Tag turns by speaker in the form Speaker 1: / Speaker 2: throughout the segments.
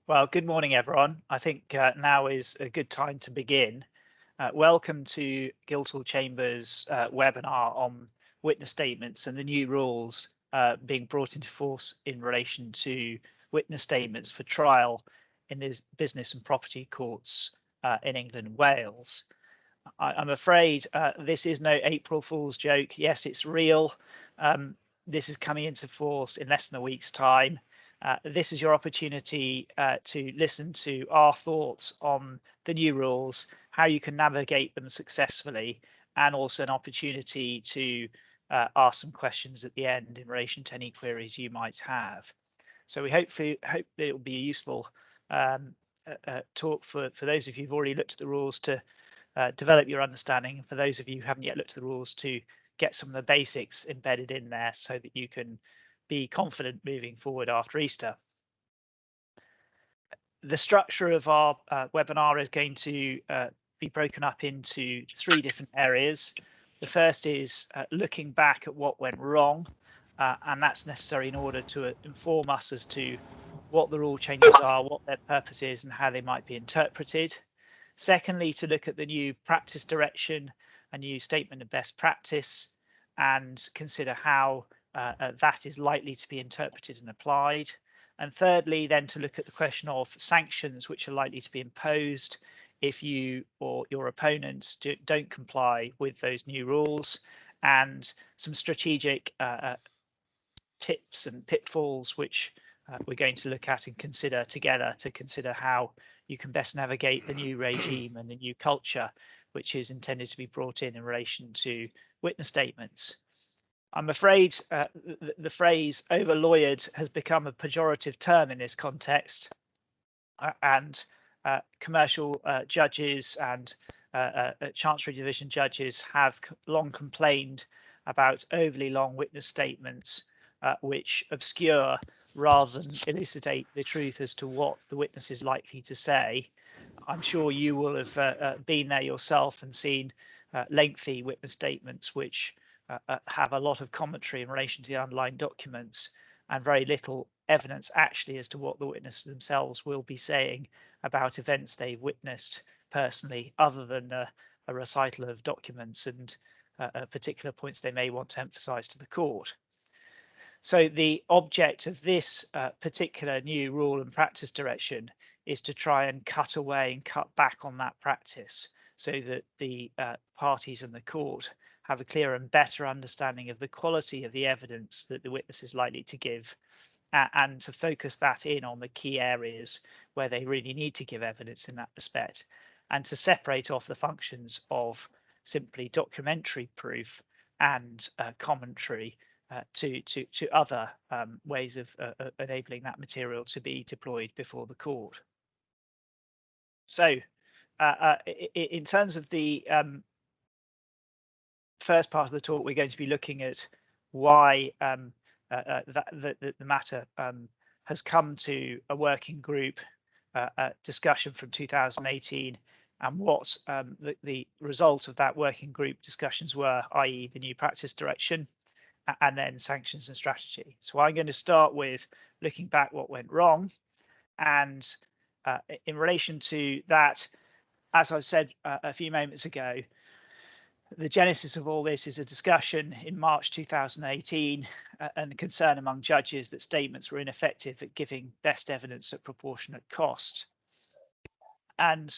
Speaker 1: Well, good morning, everyone. I think now is a good time to begin. Welcome to Guildhall Chambers webinar on witness statements and the new rules being brought into force in relation to witness statements for trial in the business and property courts in England and Wales. I'm afraid this is no April Fool's joke. Yes, it's real. This is coming into force in less than a week's time. This is your opportunity to listen to our thoughts on the new rules, how you can navigate them successfully, and also an opportunity to ask some questions at the end in relation to any queries you might have. So we hope that it will be a useful talk for those of you who've already looked at the rules to develop your understanding. For those of you who haven't yet looked at the rules, to get some of the basics embedded in there so that you can be confident moving forward after Easter. The structure of our webinar is going to be broken up into three different areas. The first is looking back at what went wrong, and that's necessary in order to inform us as to what the rule changes are, what their purpose is, and how they might be interpreted. Secondly, to look at the new practice direction, a new statement of best practice, and consider how that is likely to be interpreted and applied. And thirdly, then to look at the question of sanctions which are likely to be imposed if you or your opponents don't comply with those new rules, and some strategic tips and pitfalls which we're going to look at and consider together to consider how you can best navigate the new regime and the new culture which is intended to be brought in relation to witness statements. I'm afraid the phrase over-lawyered has become a pejorative term in this context, and commercial judges and Chancery Division judges have long complained about overly long witness statements which obscure rather than elucidate the truth as to what the witness is likely to say. I'm sure you will have been there yourself and seen lengthy witness statements which have a lot of commentary in relation to the underlying documents and very little evidence actually as to what the witnesses themselves will be saying about events they've witnessed personally, other than a recital of documents and particular points they may want to emphasize to the court. So the object of this particular new rule and practice direction is to try and cut away and cut back on that practice so that the parties in the court have a clearer and better understanding of the quality of the evidence that the witness is likely to give, and to focus that in on the key areas where they really need to give evidence in that respect, and to separate off the functions of simply documentary proof and commentary to other ways of enabling that material to be deployed before the court. So in terms of the first part of the talk, we're going to be looking at why the matter has come to a working group discussion from 2018, and what the result of that working group discussions were, i.e. the new practice direction, and then sanctions and strategy. So I'm going to start with looking back what went wrong, and in relation to that, as I've said a few moments ago, the genesis of all this is a discussion in March 2018 and concern among judges that statements were ineffective at giving best evidence at proportionate cost. And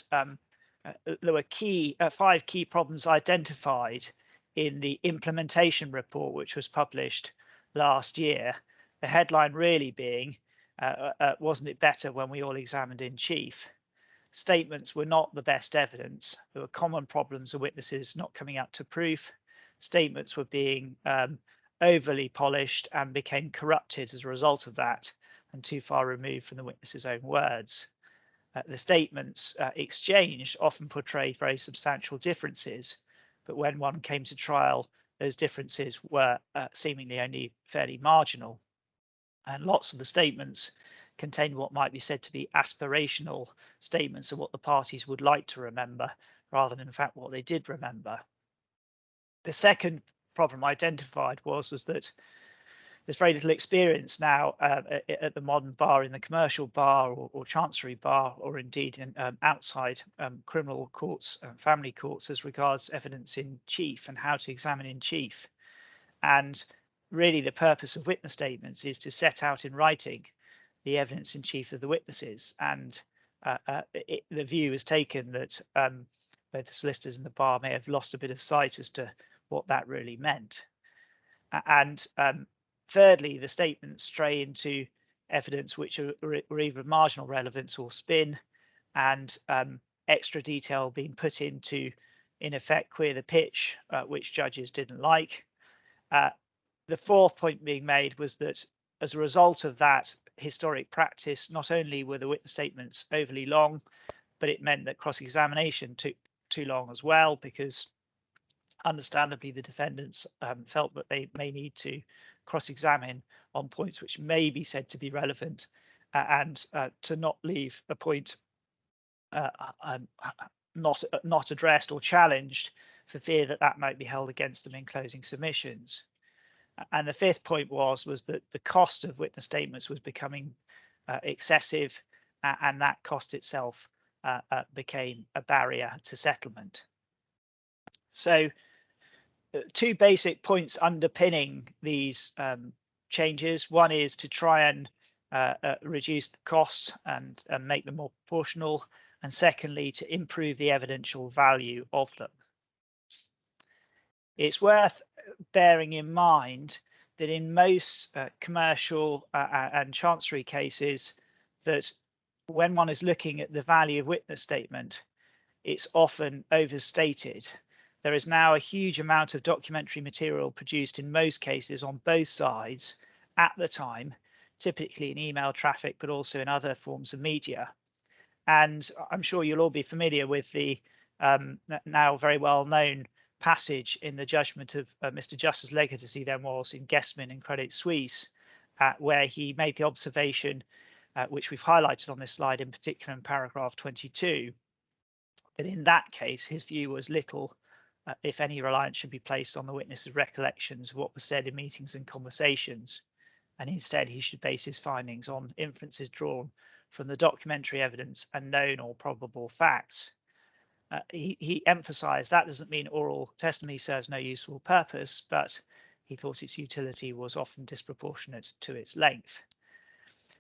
Speaker 1: there were five key problems identified in the implementation report, which was published last year. The headline really being, wasn't it better when we all examined in chief? Statements were not the best evidence. There were common problems of witnesses not coming up to proof. Statements were being overly polished and became corrupted as a result of that, and too far removed from the witness's own words. The statements exchanged often portrayed very substantial differences, but when one came to trial, those differences were seemingly only fairly marginal. And lots of the statements contained what might be said to be aspirational statements of what the parties would like to remember, rather than in fact what they did remember. The second problem identified was that there's very little experience now at the modern bar, in the commercial bar or chancery bar, or indeed in outside criminal courts, family courts, as regards evidence in chief and how to examine in chief. And really the purpose of witness statements is to set out in writing the evidence in chief of the witnesses. And the view is taken that both the solicitors and the bar may have lost a bit of sight as to what that really meant. And thirdly, the statements stray into evidence which are either marginal relevance or spin, and extra detail being put into, in effect, queer the pitch, which judges didn't like. The fourth point being made was that as a result of that historic practice, not only were the witness statements overly long, but it meant that cross-examination took too long as well, because understandably the defendants felt that they may need to cross-examine on points which may be said to be relevant, and to not leave a point not addressed or challenged for fear that that might be held against them in closing submissions. And the fifth point was that the cost of witness statements was becoming excessive, and that cost itself became a barrier to settlement. So two basic points underpinning these changes. One is to try and reduce the costs and make them more proportional, and secondly, to improve the evidential value of them. It's worth bearing in mind that in most commercial and chancery cases, that when one is looking at the value of witness statement, it's often overstated. There is now a huge amount of documentary material produced in most cases on both sides at the time, typically in email traffic, but also in other forms of media. And I'm sure you'll all be familiar with the now very well known passage in the judgment of Mr. Justice Leggett, as he then was, in Guessman and Credit Suisse, where he made the observation, which we've highlighted on this slide, in particular in paragraph 22, that in that case, his view was little, if any, reliance should be placed on the witness's recollections of what was said in meetings and conversations, and instead he should base his findings on inferences drawn from the documentary evidence and known or probable facts. He emphasized that doesn't mean oral testimony serves no useful purpose, but he thought its utility was often disproportionate to its length.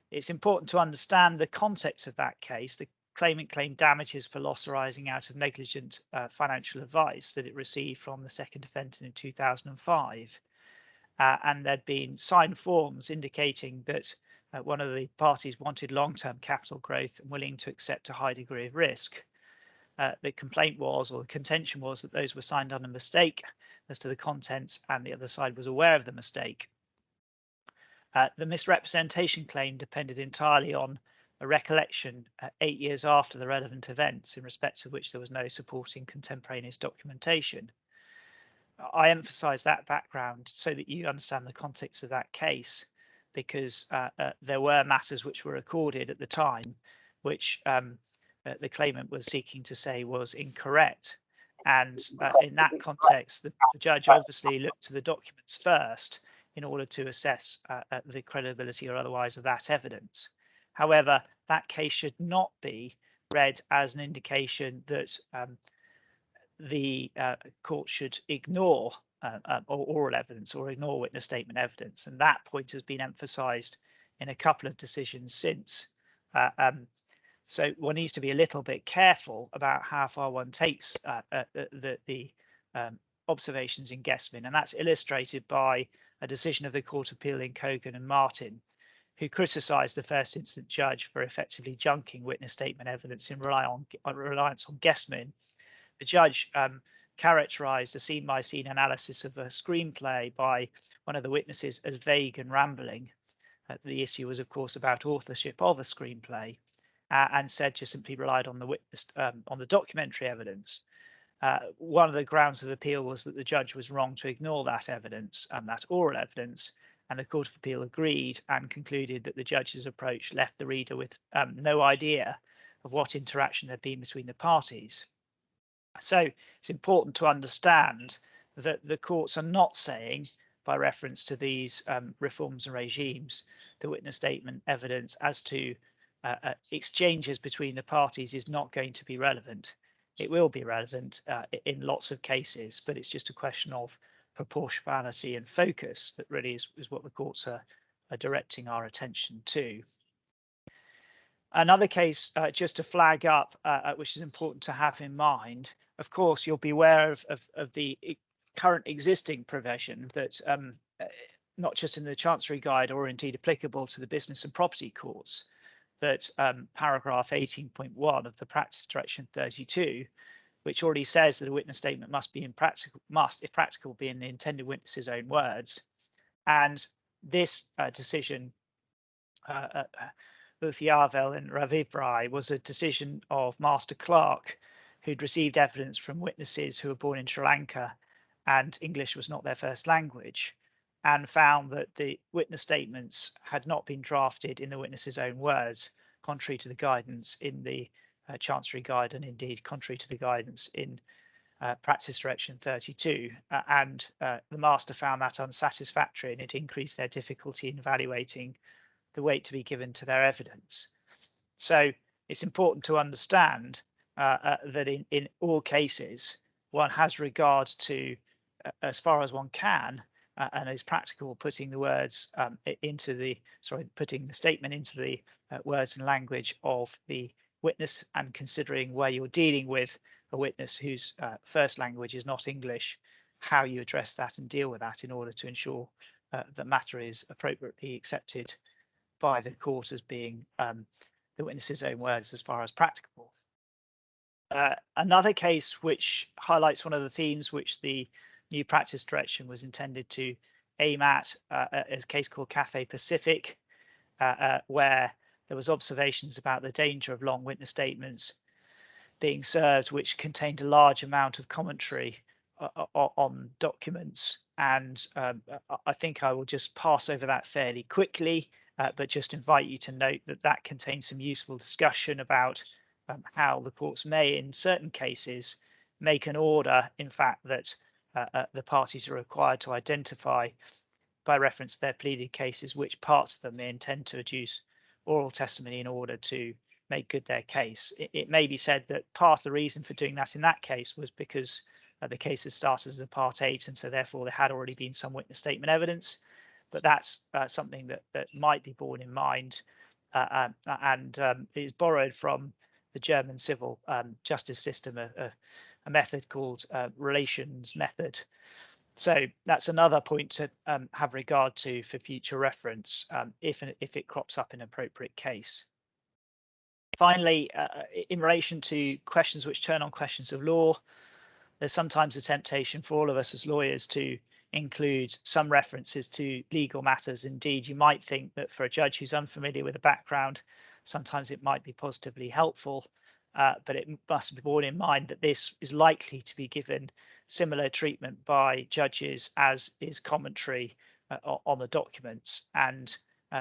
Speaker 1: It's important to understand the context of that case. The claimant claimed damages for loss arising out of negligent financial advice that it received from the second defendant in 2005. And there'd been signed forms indicating that one of the parties wanted long-term capital growth and willing to accept a high degree of risk. The complaint was, or the contention was, that those were signed under mistake as to the contents, and the other side was aware of the mistake. The misrepresentation claim depended entirely on a recollection 8 years after the relevant events, in respect of which there was no supporting contemporaneous documentation. I emphasize that background so that you understand the context of that case, because there were matters which were recorded at the time, which the claimant was seeking to say was incorrect. And in that context, the judge obviously looked to the documents first in order to assess the credibility or otherwise of that evidence. However, that case should not be read as an indication that the court should ignore oral evidence or ignore witness statement evidence. And that point has been emphasized in a couple of decisions since. So one needs to be a little bit careful about how far one takes the observations in Guessman, and that's illustrated by a decision of the Court of Appeal in Cogan and Martin, who criticised the first instance judge for effectively junking witness statement evidence in reliance on Guessman. The judge characterised a scene-by-scene analysis of a screenplay by one of the witnesses as vague and rambling. The issue was, of course, about authorship of a screenplay. And said just simply relied on the witness on the documentary evidence. One of the grounds of appeal was that the judge was wrong to ignore that evidence, that oral evidence, and the Court of Appeal agreed and concluded that the judge's approach left the reader with no idea of what interaction there'd been between the parties. So it's important to understand that the courts are not saying by reference to these reforms and regimes, the witness statement evidence as to exchanges between the parties is not going to be relevant. It will be relevant in lots of cases, but it's just a question of proportionality and focus that really is what the courts are directing our attention to. Another case, just to flag up, which is important to have in mind, of course, you'll be aware of the current existing provision that not just in the Chancery Guide or indeed applicable to the business and property courts, that paragraph 18.1 of the Practice Direction 32, which already says that a witness statement must, if practical, be in the intended witness's own words. And this decision, Uthiavel and Ravivrai, was a decision of Master Clerk, who'd received evidence from witnesses who were born in Sri Lanka and English was not their first language, and found that the witness statements had not been drafted in the witness's own words, contrary to the guidance in the Chancery Guide and indeed contrary to the guidance in Practice Direction 32. And the Master found that unsatisfactory, and it increased their difficulty in evaluating the weight to be given to their evidence. So it's important to understand that in all cases, one has regard to, as far as one can, and is practical, putting the words putting the statement into the words and language of the witness, and considering where you're dealing with a witness whose first language is not English, how you address that and deal with that in order to ensure the matter is appropriately accepted by the court as being the witness's own words as far as practicable. Another case which highlights one of the themes which the new practice direction was intended to aim at is a case called Cathay Pacific, where there was observations about the danger of long witness statements being served, which contained a large amount of commentary on documents. And I think I will just pass over that fairly quickly, but just invite you to note that that contains some useful discussion about how the courts may, in certain cases, make an order, in fact, that the parties are required to identify by reference to their pleaded cases which parts of them they intend to adduce oral testimony in order to make good their case. It may be said that part of the reason for doing that in that case was because the case had started as a Part 8, and so therefore there had already been some witness statement evidence. But that's something that might be borne in mind, and is borrowed from the German civil justice system, a method called relations method. So that's another point to have regard to for future reference if it crops up in an appropriate case. Finally, in relation to questions which turn on questions of law, there's sometimes a temptation for all of us as lawyers to include some references to legal matters. Indeed, you might think that for a judge who's unfamiliar with the background, sometimes it might be positively helpful, but it must be borne in mind that this is likely to be given similar treatment by judges as is commentary on the documents, and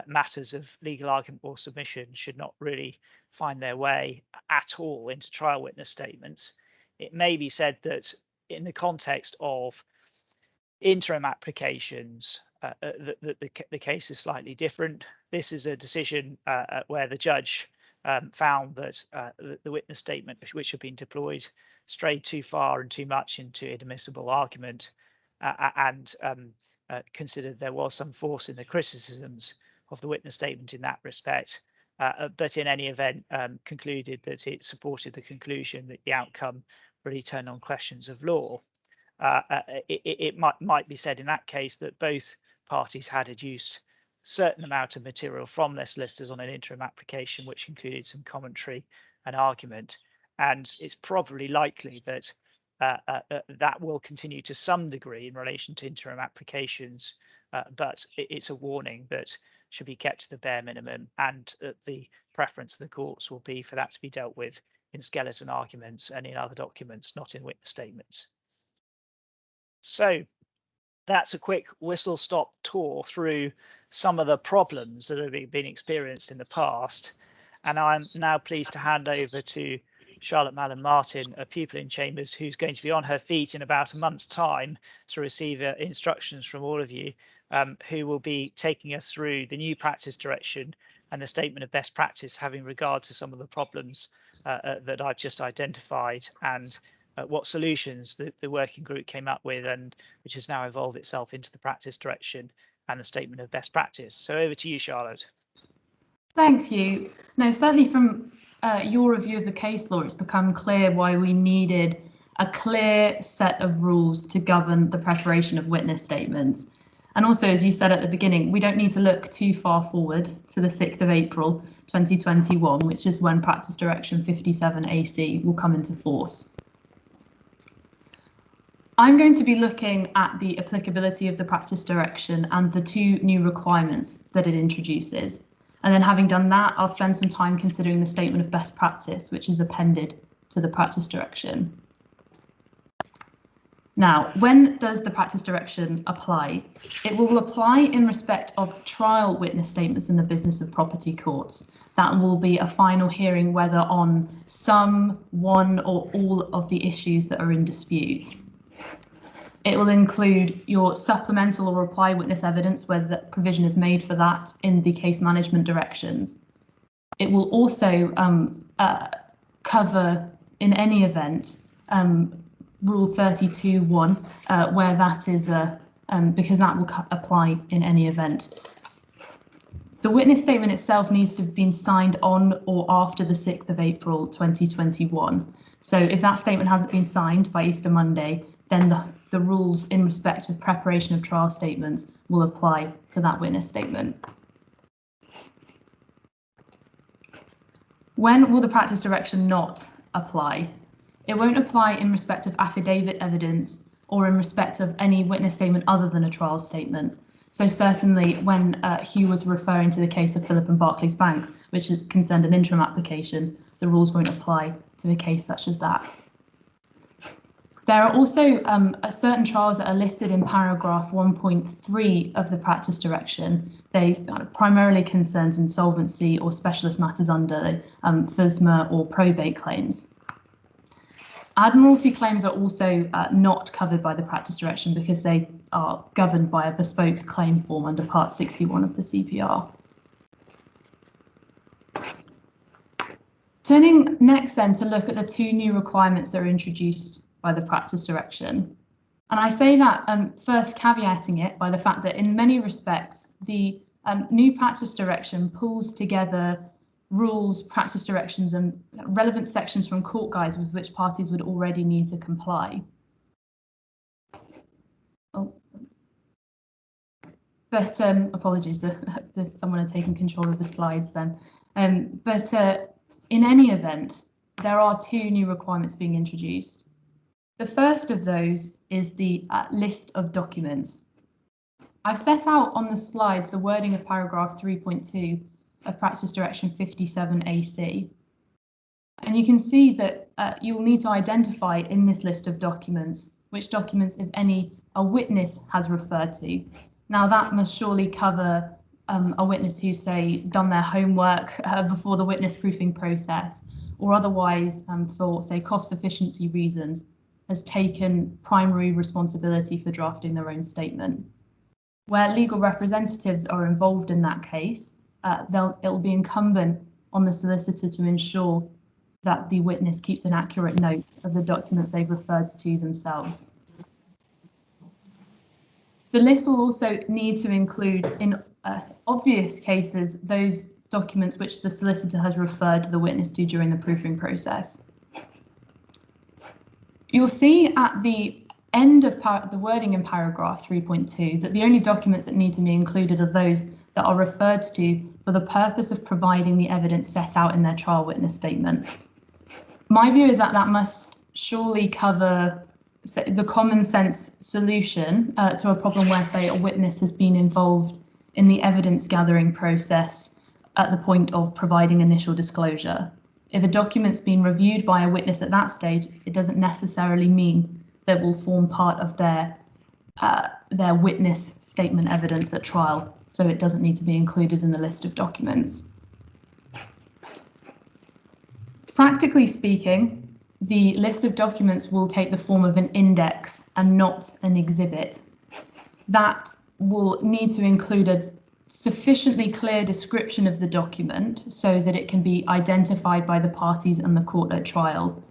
Speaker 1: matters of legal argument or submission should not really find their way at all into trial witness statements. It may be said that in the context of interim applications, the case is slightly different. This is a decision where the judge found that the witness statement which had been deployed strayed too far and too much into inadmissible argument, and considered there was some force in the criticisms of the witness statement in that respect, but in any event concluded that it supported the conclusion that the outcome really turned on questions of law. It might be said in that case that both parties had adduced certain amount of material from their solicitors on an interim application, which included some commentary and argument, and it's probably likely that that will continue to some degree in relation to interim applications, but it's a warning that should be kept to the bare minimum, and the preference of the courts will be for that to be dealt with in skeleton arguments and in other documents, not in witness statements. So that's a quick whistle-stop tour through some of the problems that have been experienced in the past. And I'm now pleased to hand over to Charlotte Mallin-Martin, a pupil in Chambers, who's going to be on her feet in about a month's time to receive instructions from all of you, who will be taking us through the new practice direction and the statement of best practice, having regard to some of the problems that I've just identified, and what solutions the working group came up with, and which has now evolved itself into the practice direction and the statement of best practice. So over to you, Charlotte.
Speaker 2: Thanks, Hugh. No, certainly from your review of the case law, it's become clear why we needed a clear set of rules to govern the preparation of witness statements. And also, as you said at the beginning, we don't need to look too far forward to the 6th of April 2021, which is when Practice Direction 57 AC will come into force. I'm going to be looking at the applicability of the practice direction and the 2 new requirements that it introduces. And then having done that, I'll spend some time considering the statement of best practice, which is appended to the practice direction. Now, when does the practice direction apply? It will apply in respect of trial witness statements in the business of property courts. That will be a final hearing whether on some, one, or all of the issues that are in dispute. It will include your supplemental or reply witness evidence, whether that provision is made for that in the case management directions. It will also cover, in any event, Rule 32.1, where that is because that will apply in any event. The witness statement itself needs to have been signed on or after the 6th of April 2021. So if that statement hasn't been signed by Easter Monday, then the rules in respect of preparation of trial statements will apply to that witness statement. When will the practice direction not apply? It won't apply in respect of affidavit evidence or in respect of any witness statement other than a trial statement. So certainly when Hugh was referring to the case of Philip and Barclays Bank, which is concerned an interim application, the rules won't apply to a case such as that. There are also certain trials that are listed in paragraph 1.3 of the practice direction. They primarily concerns insolvency or specialist matters under FSMA or probate claims. Admiralty claims are also not covered by the practice direction because they are governed by a bespoke claim form under Part 61 of the CPR. Turning next then to look at the 2 new requirements that are introduced by the practice direction. And I say that first caveating it by the fact that in many respects, the new practice direction pulls together rules, practice directions and relevant sections from court guides with which parties would already need to comply. But apologies, someone had taken control of the slides then. But in any event, there are 2 new requirements being introduced. The first of those is the list of documents. I've set out on the slides the wording of paragraph 3.2 of Practice Direction 57 AC. And you can see that you'll need to identify in this list of documents which documents, if any, a witness has referred to. Now that must surely cover a witness who's, say, done their homework before the witness proofing process, or otherwise, for, say, cost efficiency reasons, has taken primary responsibility for drafting their own statement. Where legal representatives are involved in that case, it'll be incumbent on the solicitor to ensure that the witness keeps an accurate note of the documents they've referred to themselves. The list will also need to include, in obvious cases, those documents which the solicitor has referred the witness to during the proofing process. You'll see at the end of the wording in paragraph 3.2 that the only documents that need to be included are those that are referred to for the purpose of providing the evidence set out in their trial witness statement. My view is that that must surely cover the common sense solution to a problem where, say, a witness has been involved in the evidence gathering process at the point of providing initial disclosure. If a document's been reviewed by a witness at that stage, it doesn't necessarily mean that will form part of their witness statement evidence at trial, so it doesn't need to be included in the list of documents. Practically speaking, the list of documents will take the form of an index and not an exhibit. That will need to include a sufficiently clear description of the document so that it can be identified by the parties and the court at trial.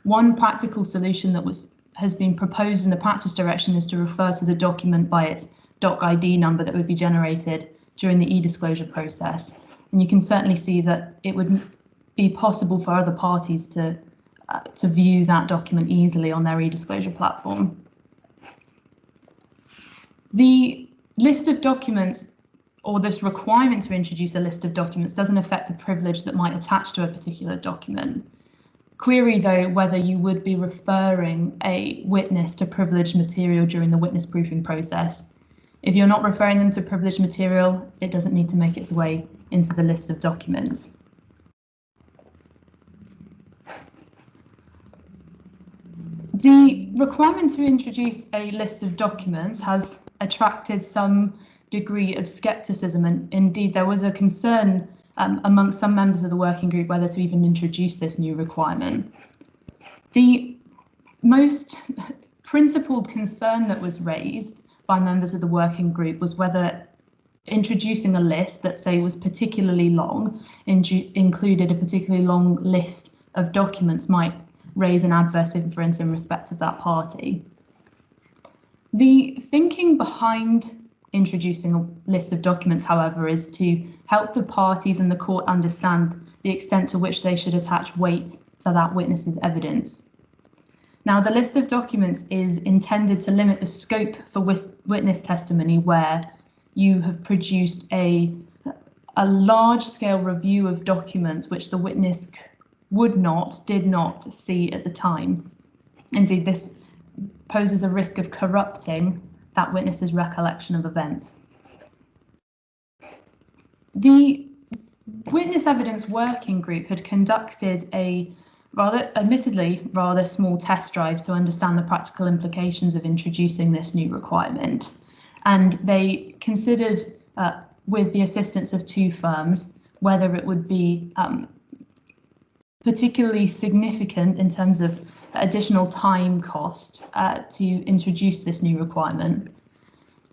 Speaker 2: One practical solution that has been proposed in the practice direction is to refer to the document by its doc ID number that would be generated during the e-disclosure process. And you can certainly see that it would be possible for other parties to view that document easily on their e-disclosure platform. The list of documents, or this requirement to introduce a list of documents, doesn't affect the privilege that might attach to a particular document. Query, though, whether you would be referring a witness to privileged material during the witness proofing process. If you're not referring them to privileged material, it doesn't need to make its way into the list of documents. The requirement to introduce a list of documents has attracted some degree of scepticism, and indeed there was a concern amongst some members of the working group whether to even introduce this new requirement. The most principled concern that was raised by members of the working group was whether introducing a list that, say, was particularly long, included a particularly long list of documents, might raise an adverse inference in respect of that party. The thinking behind introducing a list of documents, however, is to help the parties and the court understand the extent to which they should attach weight to that witness's evidence. Now, the list of documents is intended to limit the scope for witness testimony where you have produced a large-scale review of documents which the witness did not see at the time. Indeed, this poses a risk of corrupting that witness's recollection of events. The Witness Evidence Working Group had conducted a admittedly rather small test drive to understand the practical implications of introducing this new requirement. And they considered, with the assistance of two firms, whether it would be particularly significant in terms of additional time cost to introduce this new requirement.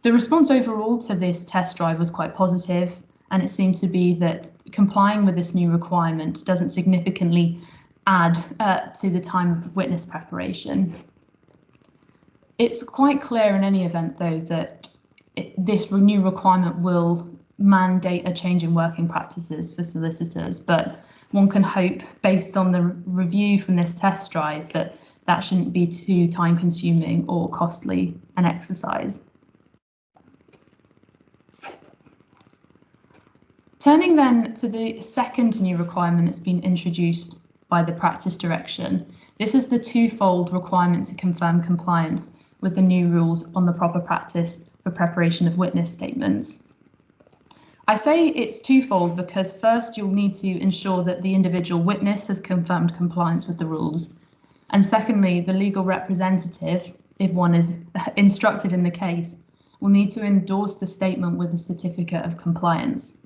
Speaker 2: The response overall to this test drive was quite positive, and it seemed to be that complying with this new requirement doesn't significantly add to the time of witness preparation. It's quite clear in any event, though, that this new requirement will mandate a change in working practices for solicitors, but one can hope, based on the review from this test drive, that that shouldn't be too time-consuming or costly an exercise. Turning then to the second new requirement that's been introduced by the practice direction, this is the twofold requirement to confirm compliance with the new rules on the proper practice for preparation of witness statements. I say it's twofold because first you'll need to ensure that the individual witness has confirmed compliance with the rules, and secondly, the legal representative, if one is instructed in the case, will need to endorse the statement with a certificate of compliance.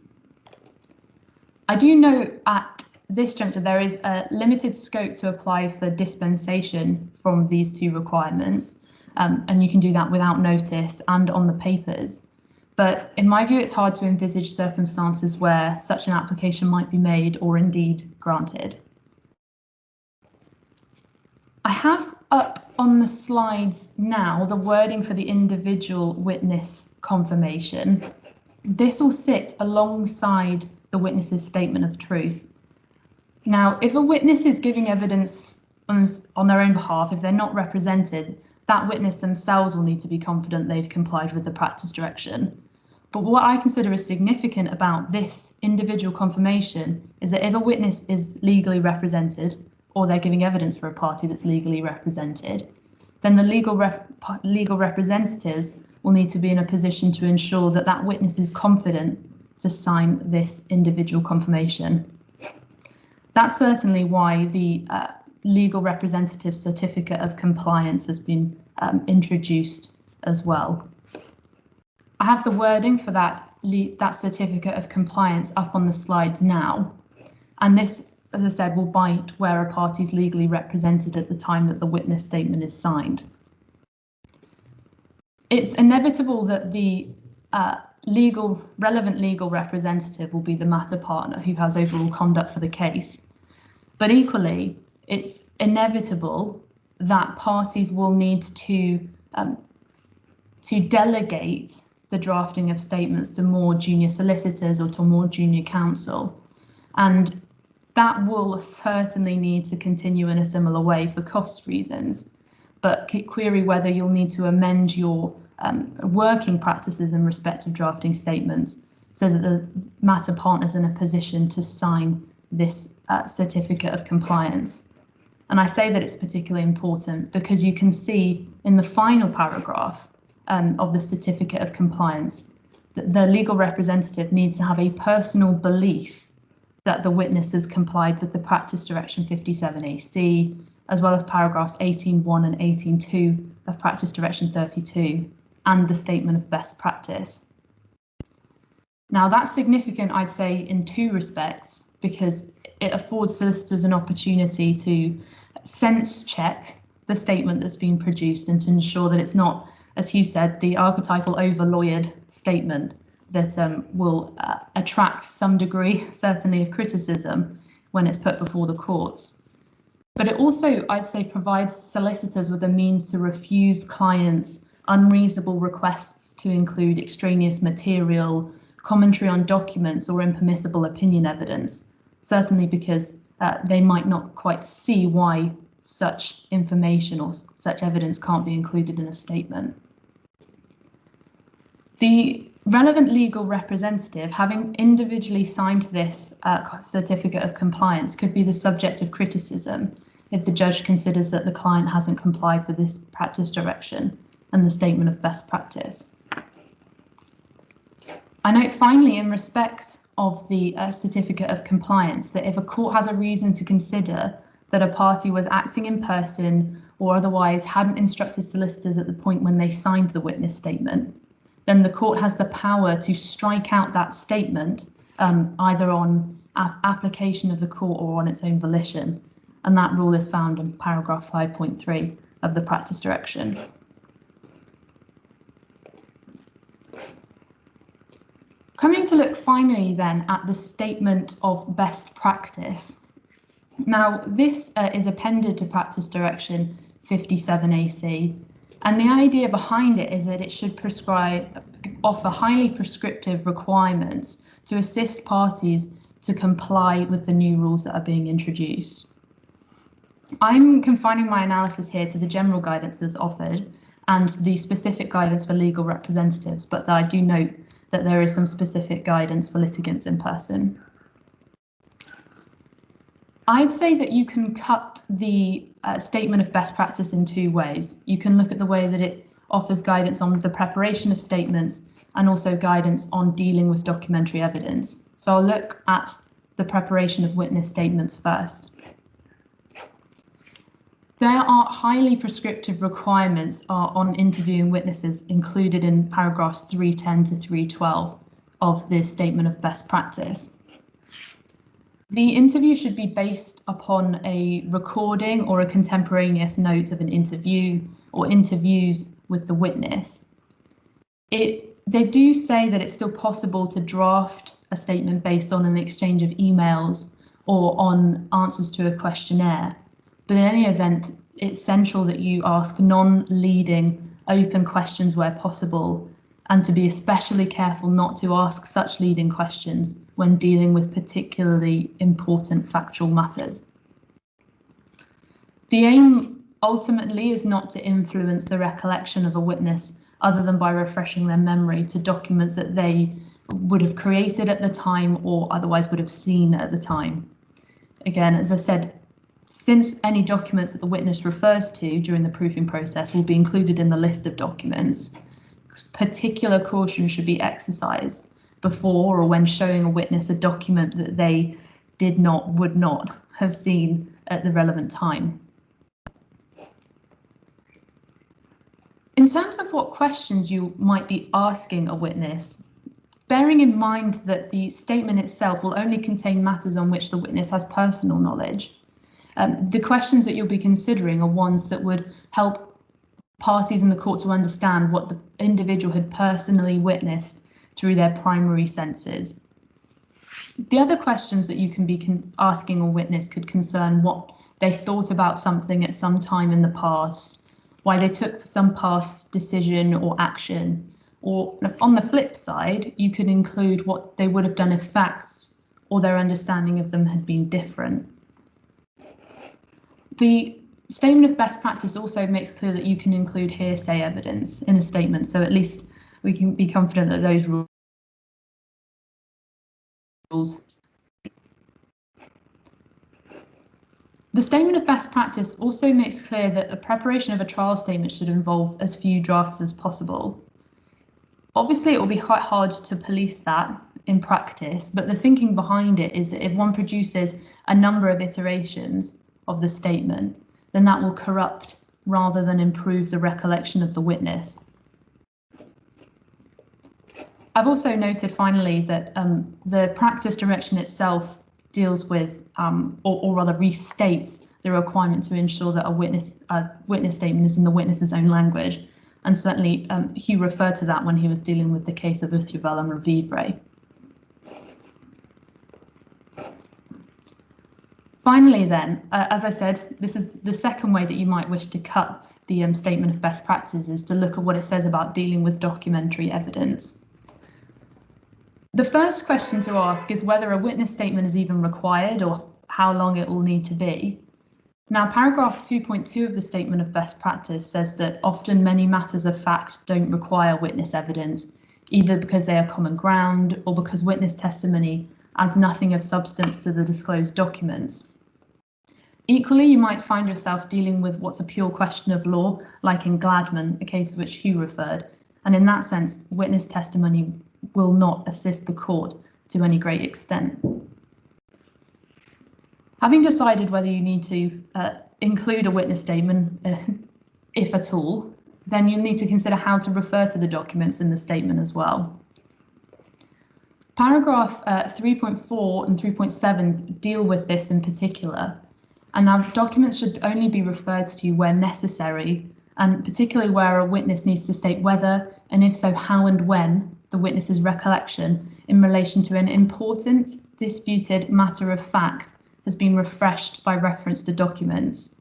Speaker 2: I do know at this juncture there is a limited scope to apply for dispensation from these two requirements, and you can do that without notice and on the papers. But in my view, it's hard to envisage circumstances where such an application might be made or indeed granted. I have up on the slides now the wording for the individual witness confirmation. This will sit alongside the witness's statement of truth. Now, if a witness is giving evidence on their own behalf, if they're not represented, that witness themselves will need to be confident they've complied with the practice direction. But what I consider is significant about this individual confirmation is that if a witness is legally represented, or they're giving evidence for a party that's legally represented, then the legal representatives will need to be in a position to ensure that that witness is confident to sign this individual confirmation. That's certainly why the legal representative certificate of compliance has been introduced as well. I have the wording for that certificate of compliance up on the slides now, and this as I said, will bite where a party is legally represented at the time that the witness statement is signed. It's inevitable that the relevant legal representative will be the matter partner who has overall conduct for the case. But equally, it's inevitable that parties will need to delegate the drafting of statements to more junior solicitors or to more junior counsel. And that will certainly need to continue in a similar way for cost reasons. But query whether you'll need to amend your working practices in respect of drafting statements so that the matter partner's in a position to sign this certificate of compliance. And I say that it's particularly important because you can see in the final paragraph of the certificate of compliance that the legal representative needs to have a personal belief that the witness has complied with the practice direction 57AC, as well as paragraphs 18.1 and 18.2 of practice direction 32 and the statement of best practice. Now that's significant, I'd say, in two respects, because it affords solicitors an opportunity to sense check the statement that's been produced and to ensure that it's not, as Hugh said, the archetypal over-lawyered statement that will attract some degree, certainly, of criticism when it's put before the courts. But it also, I'd say, provides solicitors with a means to refuse clients' unreasonable requests to include extraneous material, commentary on documents, or impermissible opinion evidence, certainly because they might not quite see why such information or such evidence can't be included in a statement. The relevant legal representative, having individually signed this certificate of compliance, could be the subject of criticism if the judge considers that the client hasn't complied with this practice direction and the statement of best practice. I note finally, in respect of the certificate of compliance, that if a court has a reason to consider that a party was acting in person or otherwise hadn't instructed solicitors at the point when they signed the witness statement, then the court has the power to strike out that statement either on application of the court or on its own volition. And that rule is found in paragraph 5.3 of the practice direction. Coming to look finally then at the statement of best practice. Now, this is appended to practice direction 57AC, and the idea behind it is that it should offer highly prescriptive requirements to assist parties to comply with the new rules that are being introduced. I'm confining my analysis here to the general guidance that's offered and the specific guidance for legal representatives, but I do note that there is some specific guidance for litigants in person. I'd say that you can cut the statement of best practice in two ways. You can look at the way that it offers guidance on the preparation of statements and also guidance on dealing with documentary evidence. So I'll look at the preparation of witness statements first. There are highly prescriptive requirements on interviewing witnesses included in paragraphs 310 to 312 of this statement of best practice. The interview should be based upon a recording or a contemporaneous note of an interview or interviews with the witness. They do say that it's still possible to draft a statement based on an exchange of emails or on answers to a questionnaire. But in any event, it's central that you ask non-leading open questions where possible, and to be especially careful not to ask such leading questions when dealing with particularly important factual matters. The aim ultimately is not to influence the recollection of a witness other than by refreshing their memory to documents that they would have created at the time or otherwise would have seen at the time. Again, as I said, since any documents that the witness refers to during the proofing process will be included in the list of documents, particular caution should be exercised before or when showing a witness a document that they would not have seen at the relevant time. In terms of what questions you might be asking a witness, Bearing in mind that the statement itself will only contain matters on which the witness has personal knowledge, the questions that you'll be considering are ones that would help parties in the court to understand what the individual had personally witnessed through their primary senses. The other questions that you can be asking a witness could concern what they thought about something at some time in the past, why they took some past decision or action, or on the flip side, you could include what they would have done if facts or their understanding of them had been different. The statement of best practice also makes clear that you can include hearsay evidence in a statement, so at least we can be confident that those rules. The statement of best practice also makes clear that the preparation of a trial statement should involve as few drafts as possible. Obviously, it will be quite hard to police that in practice, but the thinking behind it is that if one produces a number of iterations of the statement, then that will corrupt rather than improve the recollection of the witness. I've also noted finally that the practice direction itself deals with, or rather restates the requirement to ensure that a witness statement is in the witness's own language. And certainly Hugh referred to that when he was dealing with the case of Uthuvel and Revivre. Finally then, as I said, this is the second way that you might wish to cut the statement of best practices, is to look at what it says about dealing with documentary evidence. The first question to ask is whether a witness statement is even required or how long it will need to be. Now, paragraph 2.2 of the statement of best practice says that often many matters of fact don't require witness evidence, either because they are common ground or because witness testimony adds nothing of substance to the disclosed documents. Equally, you might find yourself dealing with what's a pure question of law, like in Gladman, a case to which Hugh referred, and in that sense, witness testimony will not assist the court to any great extent. Having decided whether you need to include a witness statement, if at all, then you need to consider how to refer to the documents in the statement as well. Paragraph 3.4 and 3.7 deal with this in particular, and now documents should only be referred to where necessary, and particularly where a witness needs to state whether, and if so, how and when, the witness's recollection in relation to an important disputed matter of fact has been refreshed by reference to documents.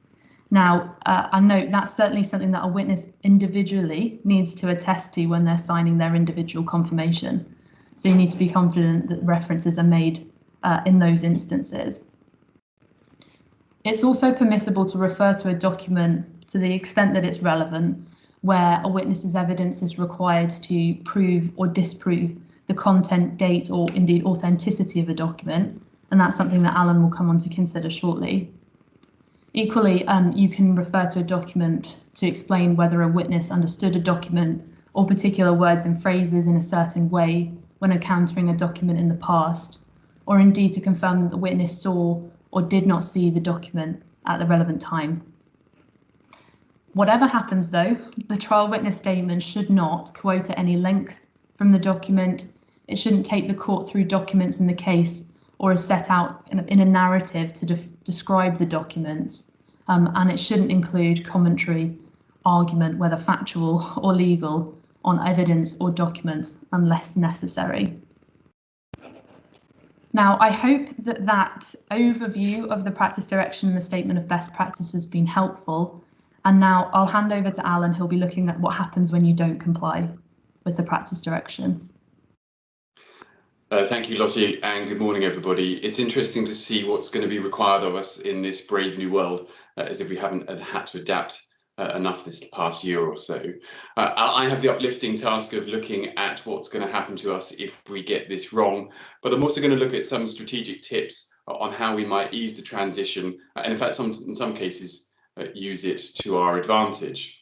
Speaker 2: Now, I note that's certainly something that a witness individually needs to attest to when they're signing their individual confirmation. So you need to be confident that references are made in those instances. It's also permissible to refer to a document to the extent that it's relevant, where a witness's evidence is required to prove or disprove the content, date, or indeed authenticity of a document, and that's something that Allan will come on to consider shortly. Equally, you can refer to a document to explain whether a witness understood a document or particular words and phrases in a certain way when encountering a document in the past, or indeed to confirm that the witness saw or did not see the document at the relevant time. Whatever happens though, the trial witness statement should not quote at any length from the document. It shouldn't take the court through documents in the case or is set out in a narrative to describe the documents, and it shouldn't include commentary, argument, whether factual or legal, on evidence or documents unless necessary. Now, I hope that that overview of the practice direction and the statement of best practice has been helpful. And now I'll hand over to Allan, who'll be looking at what happens when you don't comply with the practice direction.
Speaker 3: Thank you, Lottie, and good morning, everybody. It's interesting to see what's going to be required of us in this brave new world, as if we haven't had to adapt enough this past year or so. I have the uplifting task of looking at what's going to happen to us if we get this wrong, but I'm also going to look at some strategic tips on how we might ease the transition, and in fact, in some cases, use it to our advantage.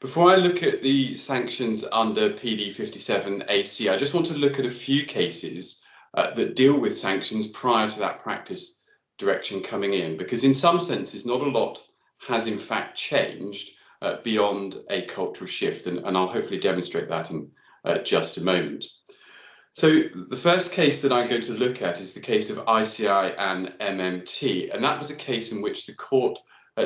Speaker 3: Before I look at the sanctions under PD 57 AC, I just want to look at a few cases that deal with sanctions prior to that practice direction coming in, because in some senses, not a lot has in fact changed beyond a cultural shift, and I'll hopefully demonstrate that in just a moment. So the first case that I'm going to look at is the case of ICI and MMT, and that was a case in which the court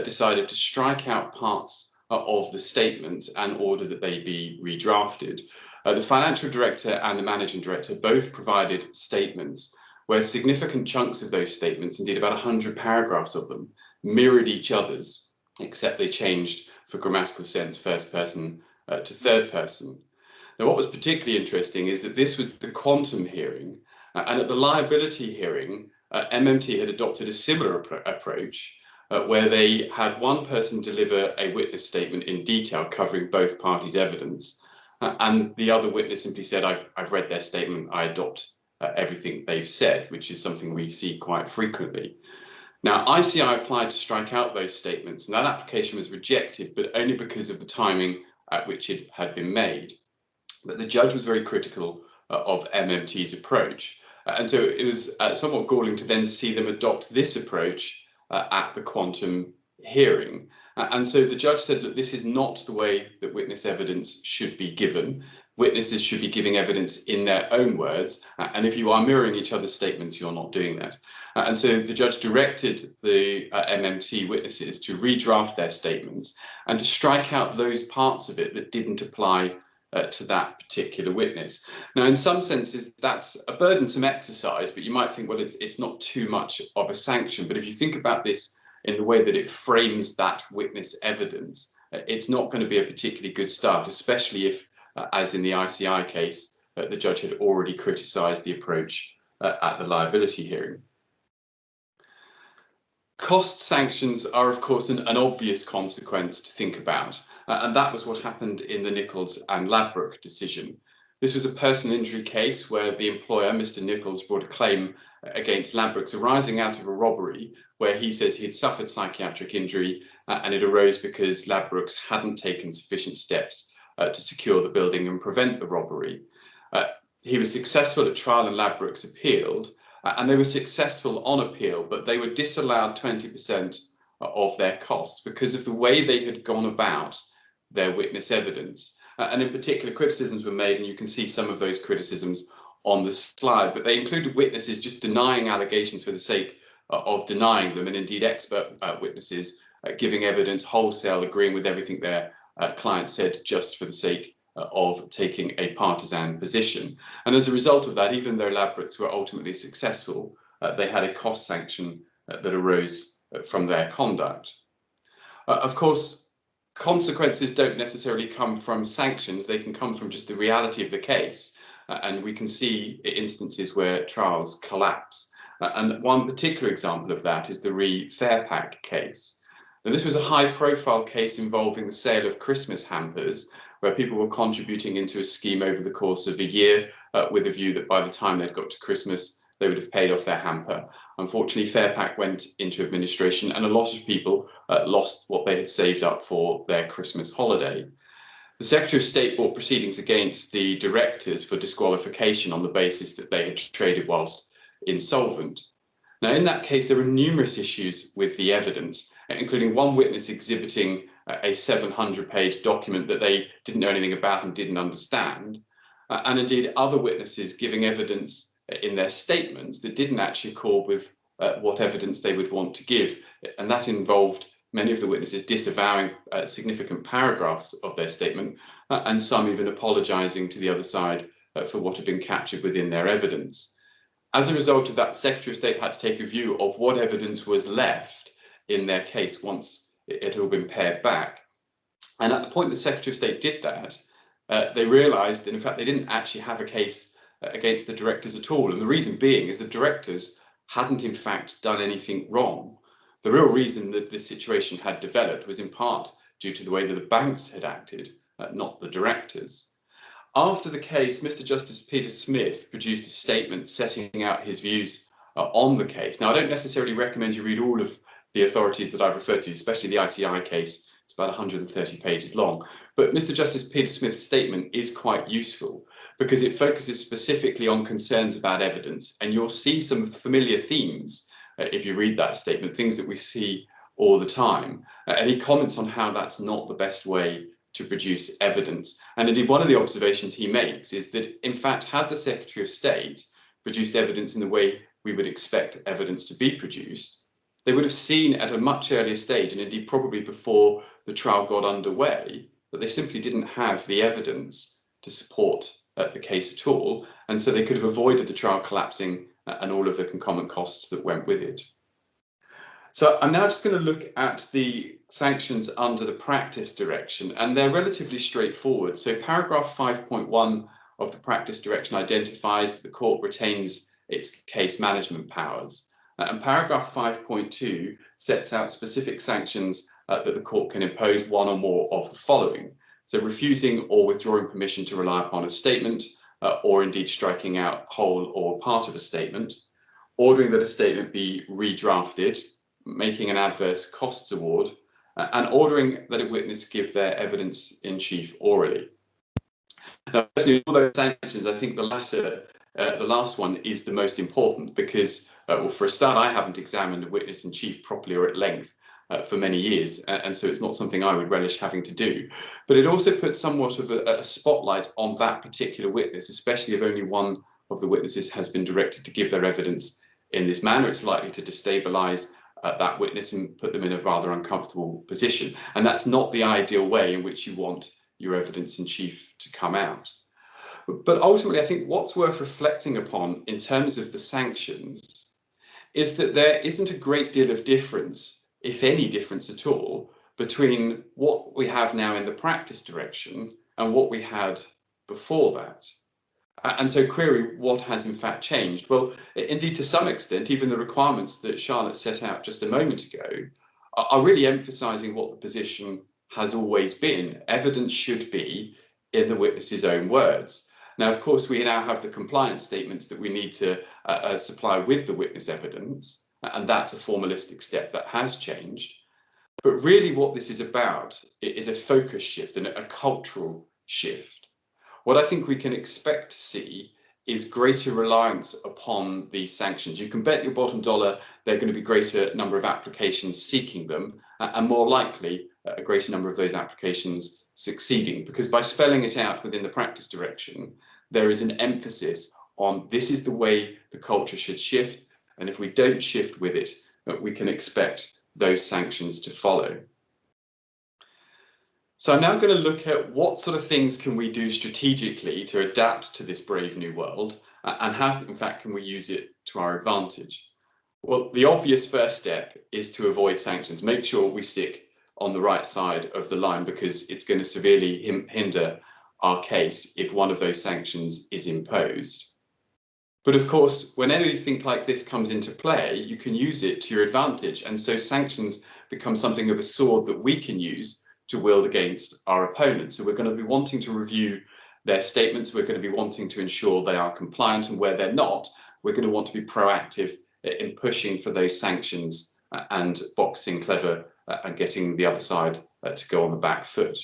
Speaker 3: decided to strike out parts of the statement and order that they be redrafted. The financial director and the managing director both provided statements where significant chunks of those statements, indeed about 100 paragraphs of them, mirrored each other's, except they changed for grammatical sense first person to third person. Now, what was particularly interesting is that this was the quantum hearing, and at the liability hearing, MMT had adopted a similar approach where they had one person deliver a witness statement in detail covering both parties' evidence, and the other witness simply said, I've read their statement, I adopt everything they've said, which is something we see quite frequently. Now, ICI applied to strike out those statements, and that application was rejected, but only because of the timing at which it had been made. But the judge was very critical of MMT's approach. And so it was somewhat galling to then see them adopt this approach at the quantum hearing. And so the judge said that this is not the way that witness evidence should be given. Witnesses should be giving evidence in their own words. And if you are mirroring each other's statements, you're not doing that. And so the judge directed the MMT witnesses to redraft their statements and to strike out those parts of it that didn't apply to that particular witness. Now, in some senses, that's a burdensome exercise, but you might think, well, it's not too much of a sanction. But if you think about this in the way that it frames that witness evidence, it's not going to be a particularly good start, especially if, as in the ICI case, the judge had already criticised the approach at the liability hearing. Cost sanctions are, of course, an obvious consequence to think about, and that was what happened in the Nichols and Ladbroke decision. This was a personal injury case where the employer, Mr. Nichols, brought a claim against Ladbrokes arising out of a robbery where he says he had suffered psychiatric injury and it arose because Ladbrokes hadn't taken sufficient steps to secure the building and prevent the robbery. He was successful at trial and Ladbrokes appealed, and they were successful on appeal, but they were disallowed 20% of their costs because of the way they had gone about their witness evidence. And in particular, criticisms were made, and you can see some of those criticisms on the slide, but they included witnesses just denying allegations for the sake of denying them, and indeed expert witnesses giving evidence wholesale, agreeing with everything their client said just for the sake of taking a partisan position. And as a result of that, even though Ladbrokes were ultimately successful, they had a cost sanction that arose from their conduct. Of course, consequences don't necessarily come from sanctions, they can come from just the reality of the case. And we can see instances where trials collapse. And one particular example of that is the Fairpack case. Now, this was a high-profile case involving the sale of Christmas hampers, where people were contributing into a scheme over the course of a year with a view that by the time they'd got to Christmas, they would have paid off their hamper. Unfortunately, Fairpack went into administration and a lot of people lost what they had saved up for their Christmas holiday. The Secretary of State brought proceedings against the directors for disqualification on the basis that they had traded whilst insolvent. Now, in that case, there were numerous issues with the evidence, including one witness exhibiting a 700-page document that they didn't know anything about and didn't understand, and indeed other witnesses giving evidence in their statements that didn't actually accord with what evidence they would want to give. And that involved many of the witnesses disavowing significant paragraphs of their statement, and some even apologising to the other side for what had been captured within their evidence. As a result of that, the Secretary of State had to take a view of what evidence was left in their case once it had all been pared back. And at the point the Secretary of State did that, they realised that in fact they didn't actually have a case against the directors at all. And the reason being is the directors hadn't in fact done anything wrong. The real reason that this situation had developed was in part due to the way that the banks had acted, not the directors. After the case, Mr. Justice Peter Smith produced a statement setting out his views on the case. Now, I don't necessarily recommend you read all of the authorities that I've referred to, especially the ICI case. It's about 130 pages long. But Mr. Justice Peter Smith's statement is quite useful because it focuses specifically on concerns about evidence. And you'll see some familiar themes if you read that statement, things that we see all the time. And he comments on how that's not the best way to produce evidence. And indeed, one of the observations he makes is that, in fact, had the Secretary of State produced evidence in the way we would expect evidence to be produced, they would have seen at a much earlier stage, and indeed probably before the trial got underway, that they simply didn't have the evidence to support the case at all, and so they could have avoided the trial collapsing and all of the concomitant costs that went with it. So I'm now just going to look at the sanctions under the practice direction, and they're relatively straightforward. So paragraph 5.1 of the practice direction identifies that the court retains its case management powers. And paragraph 5.2 sets out specific sanctions that the court can impose one or more of the following. So refusing or withdrawing permission to rely upon a statement, or indeed striking out whole or part of a statement, ordering that a statement be redrafted, making an adverse costs award, and ordering that a witness give their evidence in chief orally. Now, personally, all those sanctions, I think the last one is the most important because, well, for a start, I haven't examined a witness in chief properly or at length for many years, and so it's not something I would relish having to do. But it also puts somewhat of a spotlight on that particular witness, especially if only one of the witnesses has been directed to give their evidence in this manner. It's likely to destabilise that witness and put them in a rather uncomfortable position. And that's not the ideal way in which you want your evidence in chief to come out. But ultimately, I think what's worth reflecting upon in terms of the sanctions is that there isn't a great deal of difference, if any difference at all, between what we have now in the practice direction and what we had before that. And so query, what has in fact changed? Well, indeed, to some extent, even the requirements that Charlotte set out just a moment ago are really emphasising what the position has always been. Evidence should be in the witness's own words. Now, of course, we now have the compliance statements that we need to supply with the witness evidence, and that's a formalistic step that has changed. But really what this is about is a focus shift and a cultural shift. What I think we can expect to see is greater reliance upon these sanctions. You can bet your bottom dollar there are going to be greater number of applications seeking them, and more likely a greater number of those applications succeeding, because by spelling it out within the practice direction, there is an emphasis on this is the way the culture should shift, and if we don't shift with it, we can expect those sanctions to follow. So I'm now going to look at what sort of things can we do strategically to adapt to this brave new world, and how, in fact, can we use it to our advantage? Well, the obvious first step is to avoid sanctions. Make sure we stick on the right side of the line, because it's going to severely hinder our case if one of those sanctions is imposed. But of course, when anything like this comes into play, you can use it to your advantage. And so sanctions become something of a sword that we can use to wield against our opponents. So we're going to be wanting to review their statements. We're going to be wanting to ensure they are compliant, and where they're not, we're going to want to be proactive in pushing for those sanctions and boxing clever and getting the other side to go on the back foot.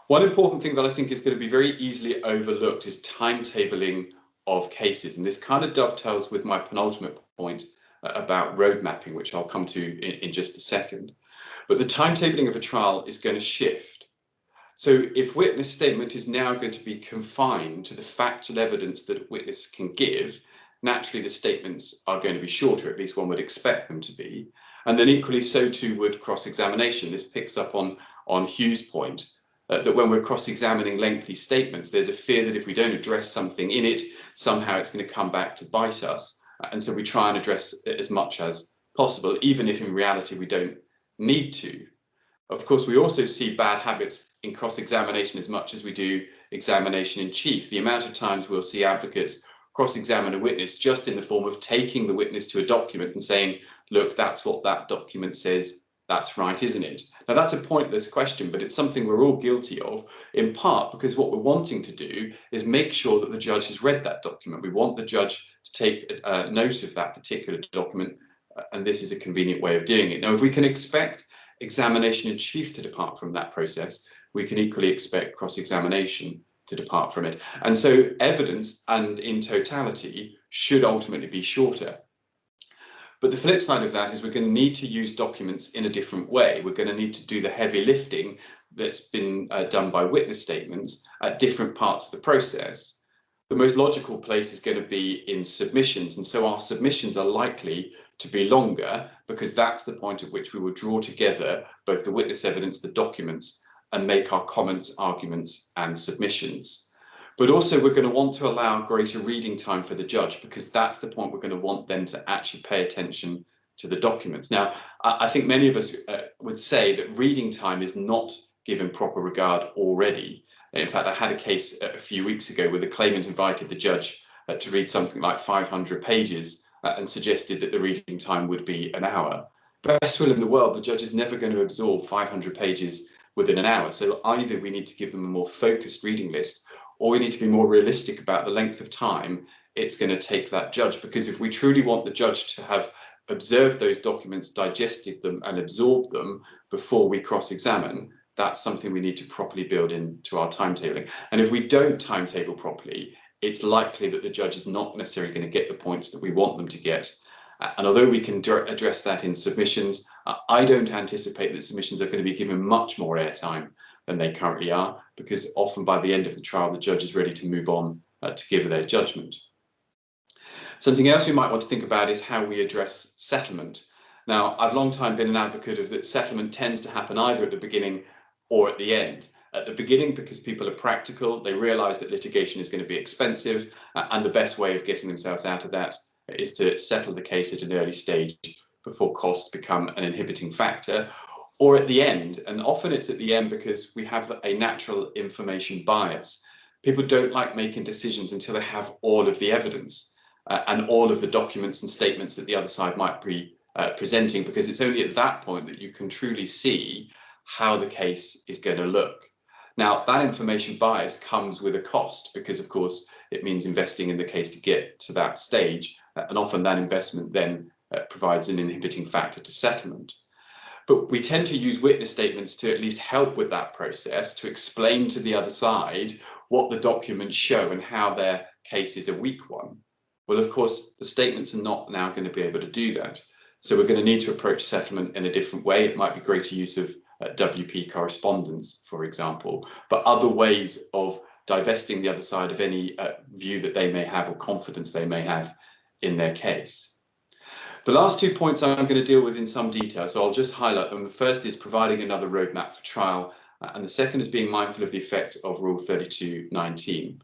Speaker 3: One important thing that I think is going to be very easily overlooked is timetabling of cases. And this kind of dovetails with my penultimate point about road mapping, which I'll come to in just a second. But the timetabling of a trial is going to shift. So if witness statement is now going to be confined to the factual evidence that a witness can give, naturally the statements are going to be shorter, at least one would expect them to be. And then equally so too would cross-examination. This picks up on Hugh's point that when we're cross-examining lengthy statements, there's a fear that if we don't address something in it, somehow it's going to come back to bite us. And so we try and address it as much as possible, even if in reality we don't need to. Of course, we also see bad habits in cross-examination as much as we do examination in chief. The amount of times we'll see advocates cross-examine a witness just in the form of taking the witness to a document and saying, look, that's what that document says, that's right, isn't it? Now, that's a pointless question, but it's something we're all guilty of, in part because what we're wanting to do is make sure that the judge has read that document. We want the judge to take note of that particular document, and this is a convenient way of doing it. Now, if we can expect examination in chief to depart from that process, we can equally expect cross-examination to depart from it. And so evidence, and in totality, should ultimately be shorter. But the flip side of that is we're going to need to use documents in a different way. We're going to need to do the heavy lifting that's been done by witness statements at different parts of the process. The most logical place is going to be in submissions, and so our submissions are likely to be longer because that's the point at which we will draw together both the witness evidence, the documents, and make our comments, arguments, and submissions. But also we're going to want to allow greater reading time for the judge because that's the point we're going to want them to actually pay attention to the documents. Now, I think many of us would say that reading time is not given proper regard already. In fact, I had a case a few weeks ago where the claimant invited the judge to read something like 500 pages and suggested that the reading time would be an hour. Best will in the world, the judge is never going to absorb 500 pages within an hour. So either we need to give them a more focused reading list, or we need to be more realistic about the length of time it's going to take that judge. Because if we truly want the judge to have observed those documents, digested them, and absorbed them before we cross-examine, that's something we need to properly build into our timetabling. And if we don't timetable properly, it's likely that the judge is not necessarily going to get the points that we want them to get. And although we can address that in submissions, I don't anticipate that submissions are going to be given much more airtime than they currently are, because often by the end of the trial, the judge is ready to move on to give their judgment. Something else we might want to think about is how we address settlement. Now, I've long time been an advocate of that settlement tends to happen either at the beginning or at the end. At the beginning, because people are practical, they realise that litigation is going to be expensive, and the best way of getting themselves out of that is to settle the case at an early stage before costs become an inhibiting factor, or at the end. And often it's at the end because we have a natural information bias. People don't like making decisions until they have all of the evidence and all of the documents and statements that the other side might be presenting, because it's only at that point that you can truly see how the case is going to look. Now, that information bias comes with a cost because, of course, it means investing in the case to get to that stage. And often that investment then provides an inhibiting factor to settlement. But we tend to use witness statements to at least help with that process, to explain to the other side what the documents show and how their case is a weak one. Well, of course, the statements are not now going to be able to do that. So we're going to need to approach settlement in a different way. It might be greater use of WP correspondence, for example, but other ways of divesting the other side of any view that they may have or confidence they may have in their case. The last 2 points I'm going to deal with in some detail, so I'll just highlight them. The first is providing another roadmap for trial, and the second is being mindful of the effect of Rule 3219.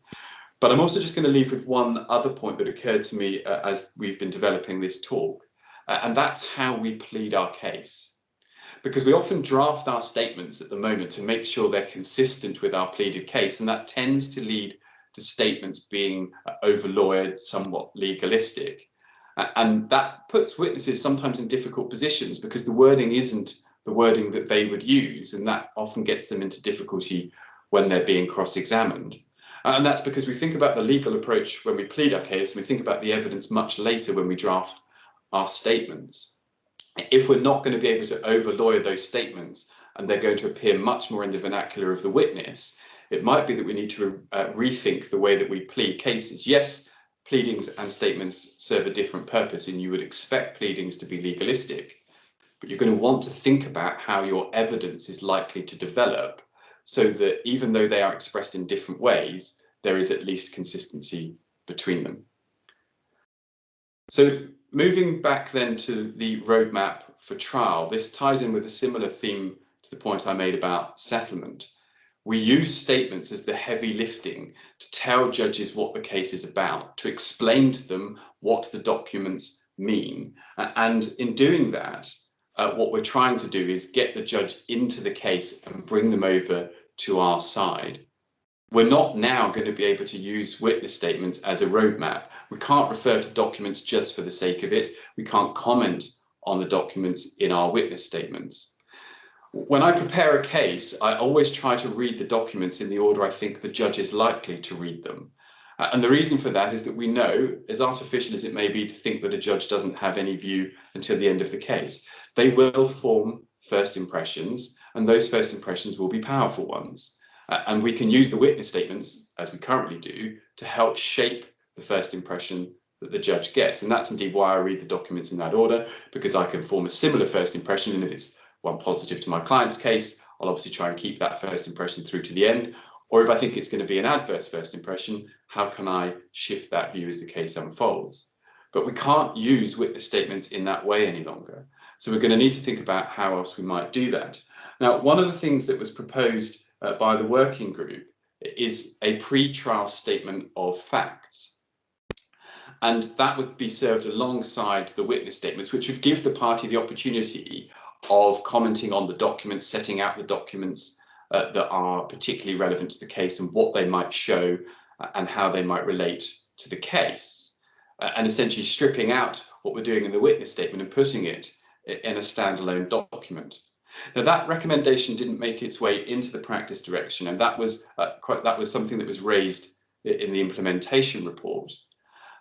Speaker 3: But I'm also just going to leave with one other point that occurred to me as we've been developing this talk, and that's how we plead our case. Because we often draft our statements at the moment to make sure they're consistent with our pleaded case, and that tends to lead to statements being over-lawyered, somewhat legalistic. And that puts witnesses sometimes in difficult positions because the wording isn't the wording that they would use, and that often gets them into difficulty when they're being cross-examined. And that's because we think about the legal approach when we plead our case, and we think about the evidence much later when we draft our statements. If we're not going to be able to over-lawyer those statements and they're going to appear much more in the vernacular of the witness, it might be that we need to rethink the way that we plead cases. Yes, pleadings and statements serve a different purpose, and you would expect pleadings to be legalistic, but you're going to want to think about how your evidence is likely to develop so that even though they are expressed in different ways, there is at least consistency between them. So moving back then to the roadmap for trial, this ties in with a similar theme to the point I made about settlement. We use statements as the heavy lifting to tell judges what the case is about, to explain to them what the documents mean. And in doing that, what we're trying to do is get the judge into the case and bring them over to our side. We're not now going to be able to use witness statements as a roadmap. We can't refer to documents just for the sake of it. We can't comment on the documents in our witness statements. When I prepare a case, I always try to read the documents in the order I think the judge is likely to read them. And the reason for that is that we know, as artificial as it may be to think that a judge doesn't have any view until the end of the case, they will form first impressions, and those first impressions will be powerful ones. And we can use the witness statements, as we currently do, to help shape the first impression that the judge gets. And that's indeed why I read the documents in that order, because I can form a similar first impression, and if it's one positive to my client's case, I'll obviously try and keep that first impression through to the end. Or if I think it's going to be an adverse first impression, how can I shift that view as the case unfolds? But we can't use witness statements in that way any longer. So we're going to need to think about how else we might do that. Now, one of the things that was proposed by the working group is a pre-trial statement of facts. And that would be served alongside the witness statements, which would give the party the opportunity of commenting on the documents, setting out the documents that are particularly relevant to the case and what they might show and how they might relate to the case, and essentially stripping out what we're doing in the witness statement and putting it in a standalone document. Now, that recommendation didn't make its way into the practice direction, and that was something that was raised in the implementation report.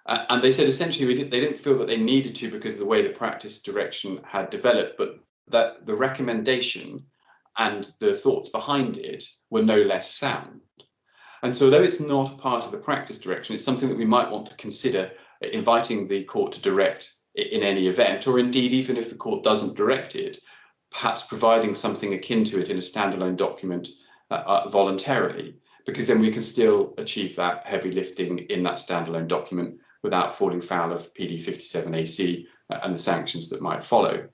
Speaker 3: And they said essentially they didn't feel that they needed to because of the way the practice direction had developed, but that the recommendation and the thoughts behind it were no less sound. And so though it's not part of the practice direction, it's something that we might want to consider inviting the court to direct in any event, or indeed even if the court doesn't direct it, perhaps providing something akin to it in a standalone document voluntarily, because then we can still achieve that heavy lifting in that standalone document without falling foul of PD 57AC and the sanctions that might follow.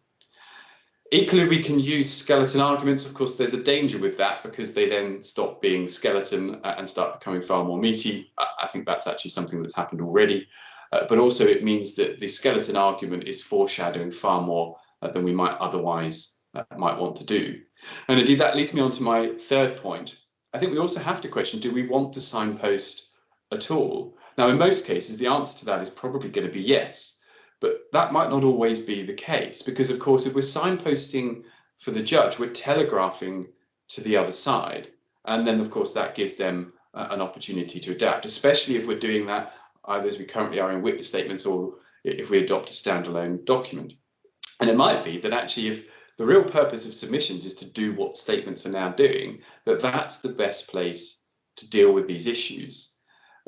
Speaker 3: Equally, we can use skeleton arguments. Of course, there's a danger with that because they then stop being skeleton and start becoming far more meaty. I think that's actually something that's happened already. But also it means that the skeleton argument is foreshadowing far more than we might otherwise might want to do. And indeed, that leads me on to my third point. I think we also have to question, do we want to signpost at all? Now, in most cases, the answer to that is probably going to be yes. But that might not always be the case, because, of course, if we're signposting for the judge, we're telegraphing to the other side. And then, of course, that gives them an opportunity to adapt, especially if we're doing that either as we currently are in witness statements or if we adopt a standalone document. And it might be that actually if the real purpose of submissions is to do what statements are now doing, that's the best place to deal with these issues.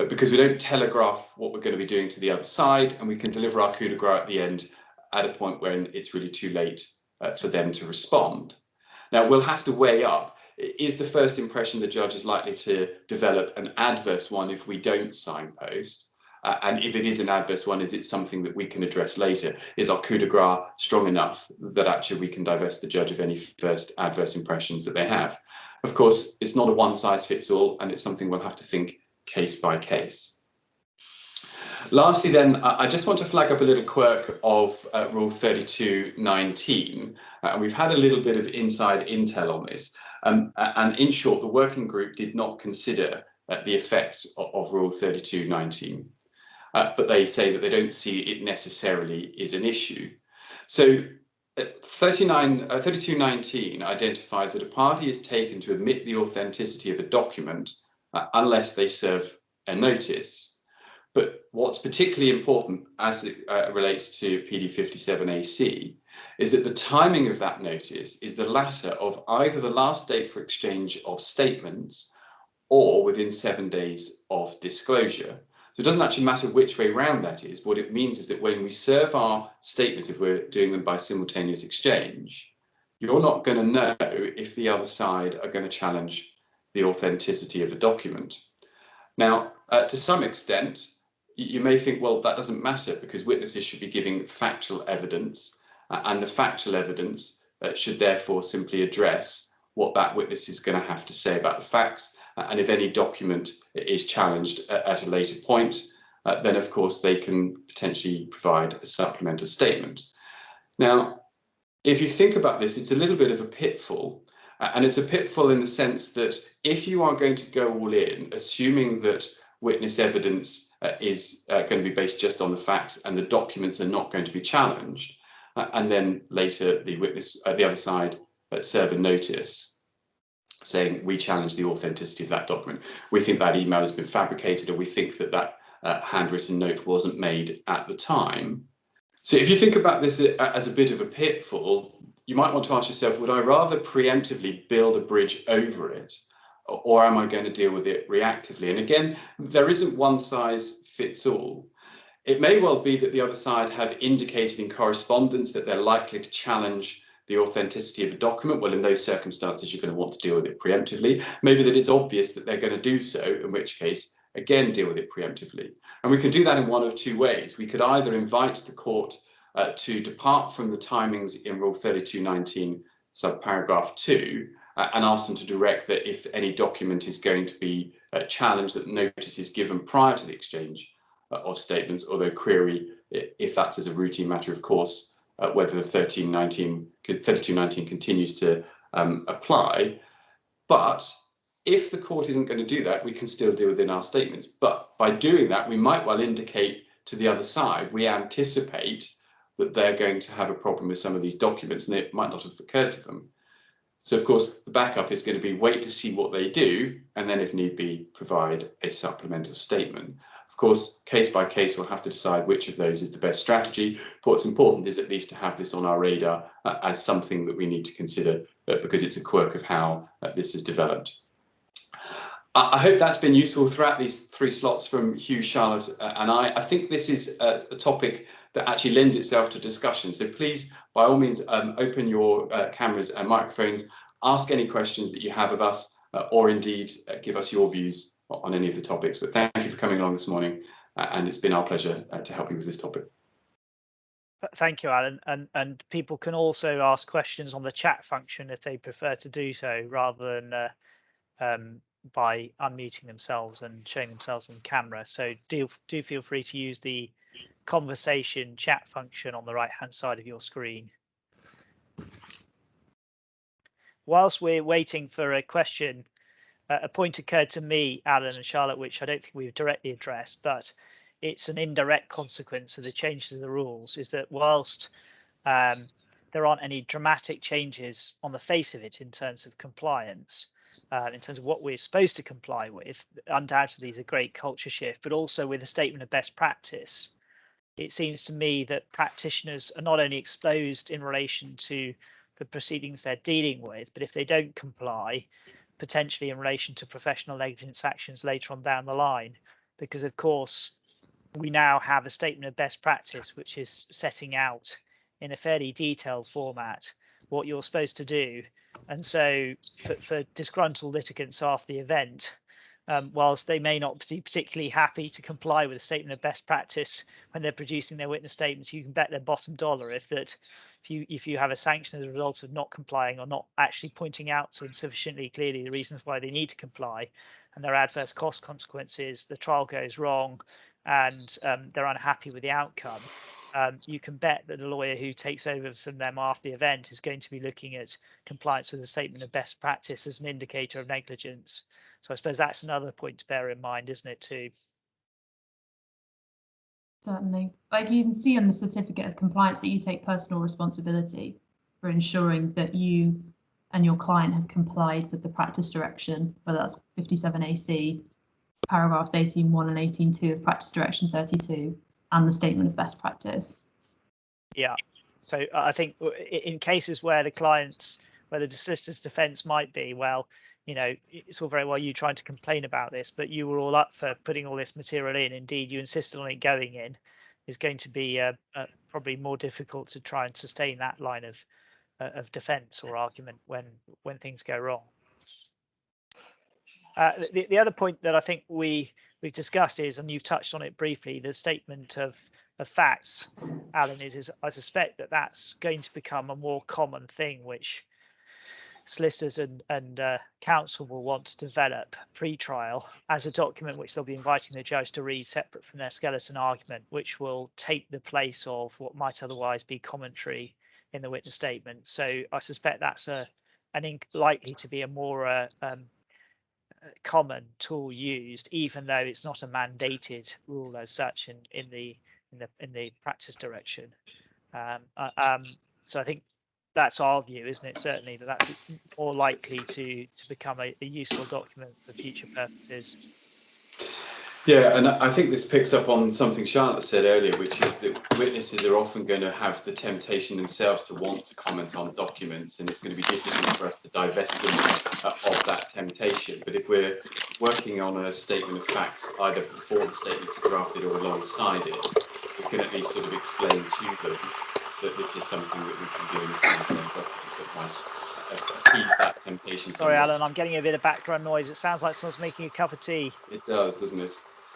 Speaker 3: Because we don't telegraph what we're going to be doing to the other side, and we can deliver our coup de grace at the end at a point when it's really too late for them to respond. Now, we'll have to weigh up, is the first impression the judge is likely to develop an adverse one if we don't signpost? And if it is an adverse one, is it something that we can address later? Is our coup de grace strong enough that actually we can divest the judge of any first adverse impressions that they have? Of course, it's not a one size fits all, and it's something we'll have to think case by case. Lastly, then, I just want to flag up a little quirk of Rule 3219. And we've had a little bit of inside intel on this. And in short, the working group did not consider the effect of Rule 3219. But they say that they don't see it necessarily is an issue. So 3219 identifies that a party is taken to admit the authenticity of a document unless they serve a notice. But what's particularly important as it relates to PD 57AC is that the timing of that notice is the latter of either the last date for exchange of statements or within 7 days of disclosure. So it doesn't actually matter which way round that is. What it means is that when we serve our statements, if we're doing them by simultaneous exchange, you're not going to know if the other side are going to challenge the authenticity of a document. Now, to some extent, you may think, well, that doesn't matter because witnesses should be giving factual evidence, and the factual evidence should therefore simply address what that witness is going to have to say about the facts. And if any document is challenged at a later point, then of course they can potentially provide a supplemental statement. Now, if you think about this, it's a little bit of a pitfall. And it's a pitfall in the sense that if you are going to go all in, assuming that witness evidence is going to be based just on the facts and the documents are not going to be challenged, and then later the other side serve a notice saying we challenge the authenticity of that document, we think that email has been fabricated, or we think that handwritten note wasn't made at the time. So if you think about this as a bit of a pitfall, you might want to ask yourself, would I rather preemptively build a bridge over it, or am I going to deal with it reactively? And again, there isn't one size fits all. It may well be that the other side have indicated in correspondence that they're likely to challenge the authenticity of a document, well, in those circumstances, you're going to want to deal with it preemptively. Maybe that it's obvious that they're going to do so, in which case, again, deal with it preemptively. And we can do that in one of two ways. We could either invite the court to depart from the timings in Rule 3219, subparagraph 2, and ask them to direct that if any document is going to be challenged, that notice is given prior to the exchange of statements, although query if that's as a routine matter, of course, whether the 3219 continues to apply. But if the court isn't going to do that, we can still deal within our statements. But by doing that, we might well indicate to the other side, we anticipate that they're going to have a problem with some of these documents, and it might not have occurred to them. So, of course, the backup is going to be wait to see what they do, and then, if need be, provide a supplemental statement. Of course, case by case, we'll have to decide which of those is the best strategy. But what's important is at least to have this on our radar as something that we need to consider, because it's a quirk of how this has developed. I hope that's been useful throughout these 3 slots from Hugh, Charlotte, and I. I think this is a topic that actually lends itself to discussion. So please, by all means, open your cameras and microphones, ask any questions that you have of us, or indeed give us your views on any of the topics. But thank you for coming along this morning, and it's been our pleasure to help you with this topic.
Speaker 1: Thank you, Alan. And people can also ask questions on the chat function if they prefer to do so, rather than by unmuting themselves and showing themselves on camera. So do feel free to use the conversation chat function on the right hand side of your screen. Whilst we're waiting for a question, a point occurred to me, Alan and Charlotte, which I don't think we've directly addressed, but it's an indirect consequence of the changes of the rules, is that whilst there aren't any dramatic changes on the face of it in terms of compliance, in terms of what we're supposed to comply with, undoubtedly is a great culture shift, but also with a statement of best practice. It seems to me that practitioners are not only exposed in relation to the proceedings they're dealing with, but if they don't comply, potentially in relation to professional negligence actions later on down the line, because of course we now have a statement of best practice which is setting out in a fairly detailed format what you're supposed to do. And so for disgruntled litigants after the event, whilst they may not be particularly happy to comply with a statement of best practice when they're producing their witness statements, you can bet their bottom dollar if you have a sanction as a result of not complying or not actually pointing out sufficiently clearly the reasons why they need to comply and their adverse cost consequences, the trial goes wrong and they're unhappy with the outcome. You can bet that the lawyer who takes over from them after the event is going to be looking at compliance with a statement of best practice as an indicator of negligence. So I suppose that's another point to bear in mind, isn't it, too?
Speaker 2: Certainly. Like you can see on the certificate of compliance that you take personal responsibility for ensuring that you and your client have complied with the practice direction, whether that's 57 AC, paragraphs 18.1 and 18.2 of practice direction 32, and the statement of best practice.
Speaker 1: Yeah. So I think in cases where the solicitor's defence might be, well, you know, it's all very well you trying to complain about this, but you were all up for putting all this material in. Indeed, you insisted on it going in. Is going to be probably more difficult to try and sustain that line of defence or argument when things go wrong. The other point that I think we've discussed is, and you've touched on it briefly, the statement of facts, Alan, is I suspect that that's going to become a more common thing, which solicitors and counsel will want to develop pre-trial as a document which they'll be inviting the judge to read separate from their skeleton argument, which will take the place of what might otherwise be commentary in the witness statement. So I suspect that's likely to be a more common tool used, even though it's not a mandated rule as such in the practice direction. So I think that's our view, isn't it? Certainly that's more likely to become a useful document for future purposes.
Speaker 3: Yeah, and I think this picks up on something Charlotte said earlier, which is that witnesses are often going to have the temptation themselves to want to comment on documents, and it's going to be difficult for us to divest them of that temptation. But if we're working on a statement of facts, either before the statements are drafted or alongside it, we can at least sort of explain to them that this is something that we can do in a standalone document that might appease that temptation.
Speaker 1: Sorry,
Speaker 3: somewhat.
Speaker 1: Alan, I'm getting a bit of background noise. It sounds like someone's making a cup of tea.
Speaker 3: It does, doesn't it?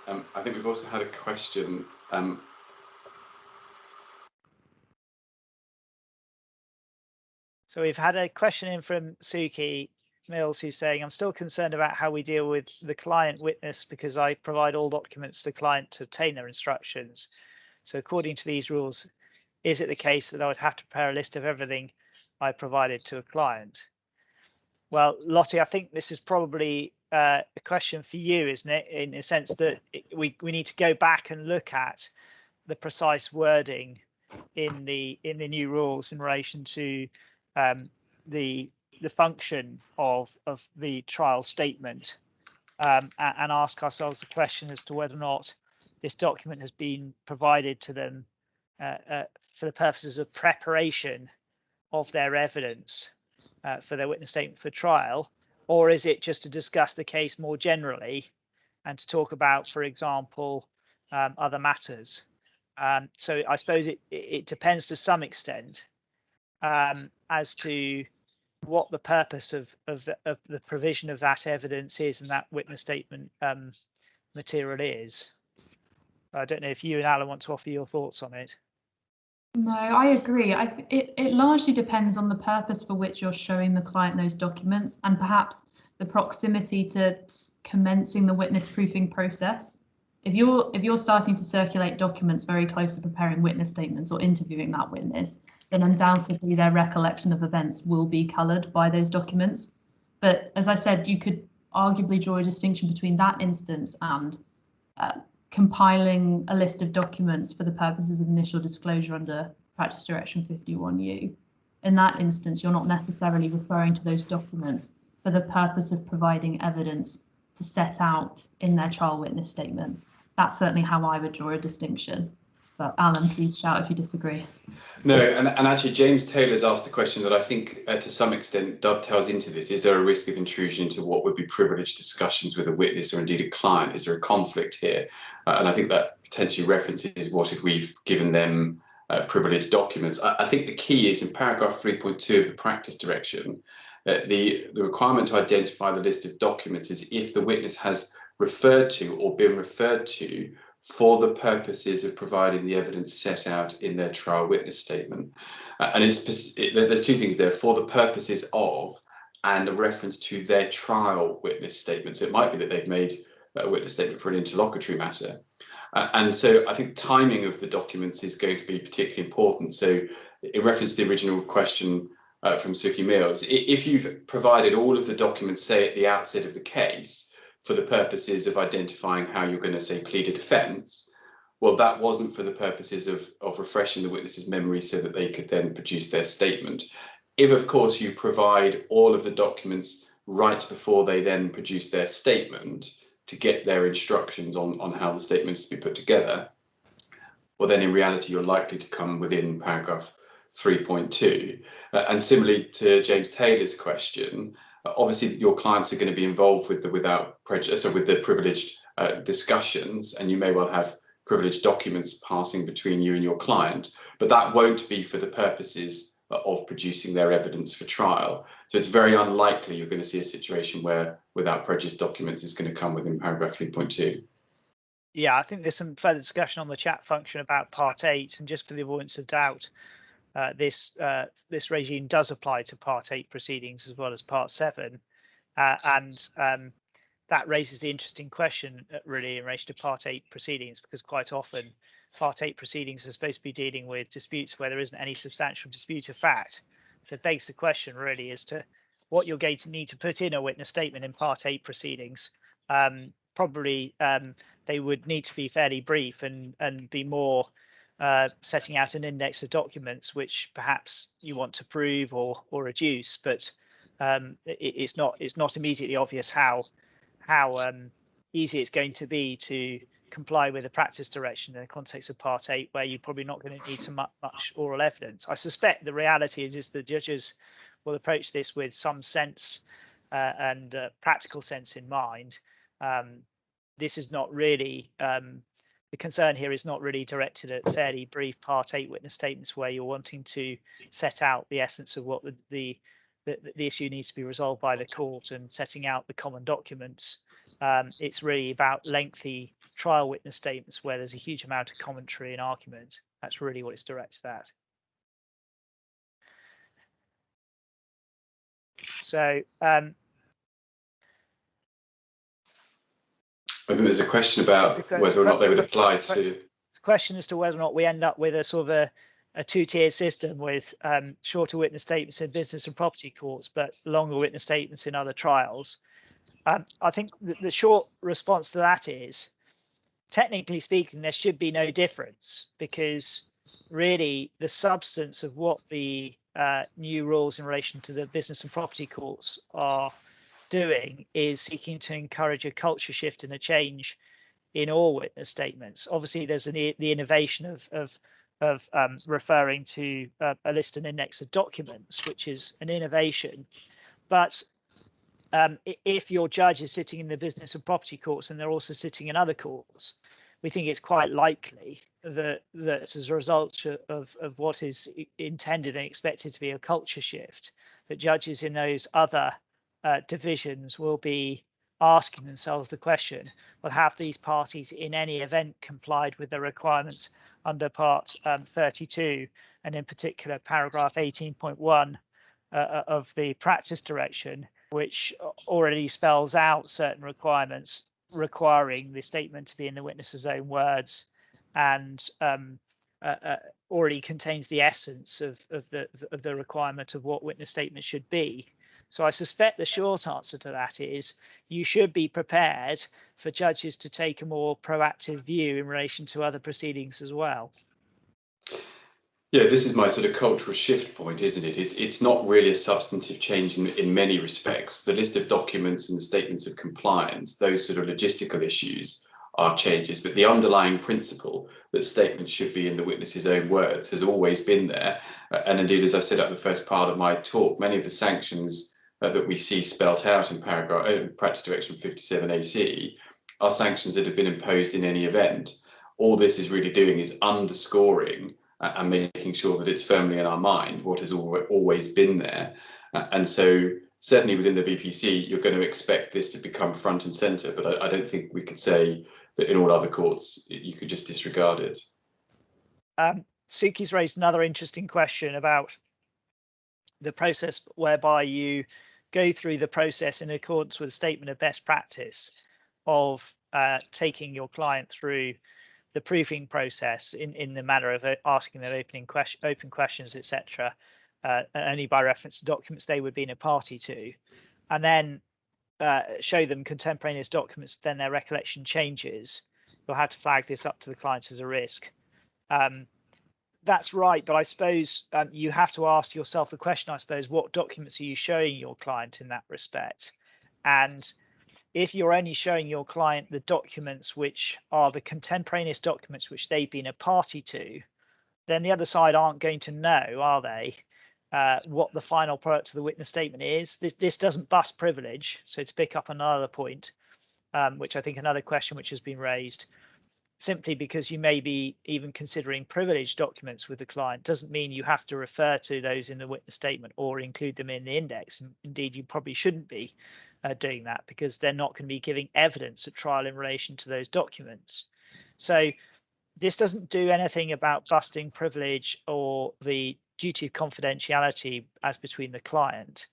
Speaker 3: I think we've also had a question.
Speaker 1: So we've had a question in from Suki Mills, who's saying, I'm still concerned about how we deal with the client witness because I provide all documents to the client to obtain their instructions. So according to these rules, is it the case that I would have to prepare a list of everything I provided to a client? Well, Lottie, I think this is probably a question for you, isn't it? In a sense that we need to go back and look at the precise wording in the new rules in relation to the function of the trial statement, and ask ourselves the question as to whether or not this document has been provided to them for the purposes of preparation of their evidence for their witness statement for trial, or is it just to discuss the case more generally and to talk about, for example, other matters. So I suppose it depends to some extent as to what the purpose of the provision of that evidence is and that witness statement material is. I don't know if you and Alan want to offer your thoughts on it.
Speaker 2: No, I agree. It largely depends on the purpose for which you're showing the client those documents and perhaps the proximity to commencing the witness proofing process. If you're starting to circulate documents very close to preparing witness statements or interviewing that witness, then undoubtedly their recollection of events will be coloured by those documents. But as I said, you could arguably draw a distinction between that instance and compiling a list of documents for the purposes of initial disclosure under Practice Direction 51U. In that instance, you're not necessarily referring to those documents for the purpose of providing evidence to set out in their trial witness statement. That's certainly how I would draw a distinction. But Alan, please shout if you disagree.
Speaker 3: No, and actually James Taylor's asked a question that I think to some extent dovetails into this. Is there a risk of intrusion into what would be privileged discussions with a witness or indeed a client? Is there a conflict here? And I think that potentially references what if we've given them privileged documents. I think the key is in paragraph 3.2 of the practice direction, the requirement to identify the list of documents is if the witness has referred to or been referred to for the purposes of providing the evidence set out in their trial witness statement. And there's two things there, for the purposes of and a reference to their trial witness statement. So it might be that they've made a witness statement for an interlocutory matter. And so I think timing of the documents is going to be particularly important. So in reference to the original question from Suki Mills, if you've provided all of the documents, say at the outset of the case, for the purposes of identifying how you're going to say plead a defence, well, that wasn't for the purposes of refreshing the witness's memory so that they could then produce their statement. If, of course, you provide all of the documents right before they then produce their statement to get their instructions on how the statement is to be put together, well, then in reality, you're likely to come within paragraph 3.2. And similarly to James Taylor's question, obviously your clients are going to be involved with the without prejudice or with the privileged discussions, and you may well have privileged documents passing between you and your client, but that won't be for the purposes of producing their evidence for trial. So it's very unlikely you're going to see a situation where without prejudice documents is going to come within paragraph 3.2.
Speaker 1: Yeah, I think there's some further discussion on the chat function about Part 8, and just for the avoidance of doubt, this regime does apply to Part 8 proceedings as well as Part 7, and that raises the interesting question really in relation to Part 8 proceedings, because quite often Part 8 proceedings are supposed to be dealing with disputes where there isn't any substantial dispute of fact. So it begs the question really as to what you're going to need to put in a witness statement in Part 8 proceedings. Probably they would need to be fairly brief and be more setting out an index of documents which perhaps you want to prove or reduce, but it's not immediately obvious how easy it's going to be to comply with the practice direction in the context of Part 8, where you're probably not going to need so much oral evidence. I suspect the reality is the judges will approach this with some sense and practical sense in mind. This is not really the concern here is not really directed at fairly brief Part 8 witness statements where you're wanting to set out the essence of what the issue needs to be resolved by the court and setting out the common documents. It's really about lengthy trial witness statements where there's a huge amount of commentary and argument. That's really what it's directed at. So
Speaker 3: I think there's a question about whether or not they would apply to.
Speaker 1: The question as to whether or not we end up with a sort of a two-tiered system with shorter witness statements in business and property courts, but longer witness statements in other trials. I think the short response to that is, technically speaking, there should be no difference, because really the substance of what the new rules in relation to the business and property courts are doing is seeking to encourage a culture shift and a change in all witness statements. Obviously, there's the innovation of referring to a list and index of documents, which is an innovation. But if your judge is sitting in the business and property courts and they're also sitting in other courts, we think it's quite likely that as a result of what is intended and expected to be a culture shift, that judges in those other divisions will be asking themselves the question, well, have these parties in any event complied with the requirements under Part 32, and in particular paragraph 18.1 of the practice direction, which already spells out certain requirements requiring the statement to be in the witness's own words, and already contains the essence of the requirement of what witness statement should be. So I suspect the short answer to that is you should be prepared for judges to take a more proactive view in relation to other proceedings as well.
Speaker 3: Yeah, this is my sort of cultural shift point, isn't it? It's not really a substantive change in many respects. The list of documents and the statements of compliance, those sort of logistical issues are changes, but the underlying principle that statements should be in the witness's own words has always been there. And indeed, as I said at the first part of my talk, many of the sanctions that we see spelt out in practice direction 57 AC are sanctions that have been imposed in any event. All this is really doing is underscoring and making sure that it's firmly in our mind what has always been there. And so certainly within the VPC, you're going to expect this to become front and center, but I don't think we could say that in all other courts, you could just disregard it.
Speaker 1: Suki's raised another interesting question about the process whereby you go through the process in accordance with a statement of best practice of taking your client through the proofing process in the manner of asking them open questions, etc., only by reference to documents they would be in a party to, and then show them contemporaneous documents, then their recollection changes. You'll have to flag this up to the client as a risk. That's right, but I suppose you have to ask yourself the question, I suppose, what documents are you showing your client in that respect? And if you're only showing your client the documents which are the contemporaneous documents which they've been a party to, then the other side aren't going to know, are they, what the final product of the witness statement is. This doesn't bust privilege. So to pick up another point, which I think another question which has been raised, simply because you may be even considering privileged documents with the client doesn't mean you have to refer to those in the witness statement or include them in the index. And indeed, you probably shouldn't be doing that, because they're not going to be giving evidence at trial in relation to those documents. So this doesn't do anything about busting privilege or the duty of confidentiality as between the client.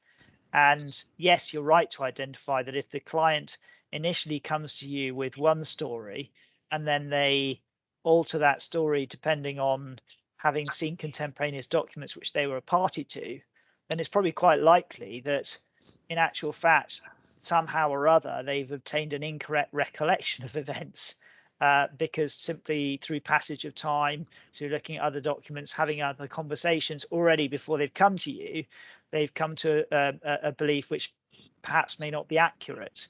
Speaker 1: And yes, you're right to identify that if the client initially comes to you with one story and then they alter that story depending on having seen contemporaneous documents which they were a party to, then it's probably quite likely that in actual fact, somehow or other, they've obtained an incorrect recollection of events, because simply through passage of time, through looking at other documents, having other conversations already before they've come to you, they've come to a belief which perhaps may not be accurate.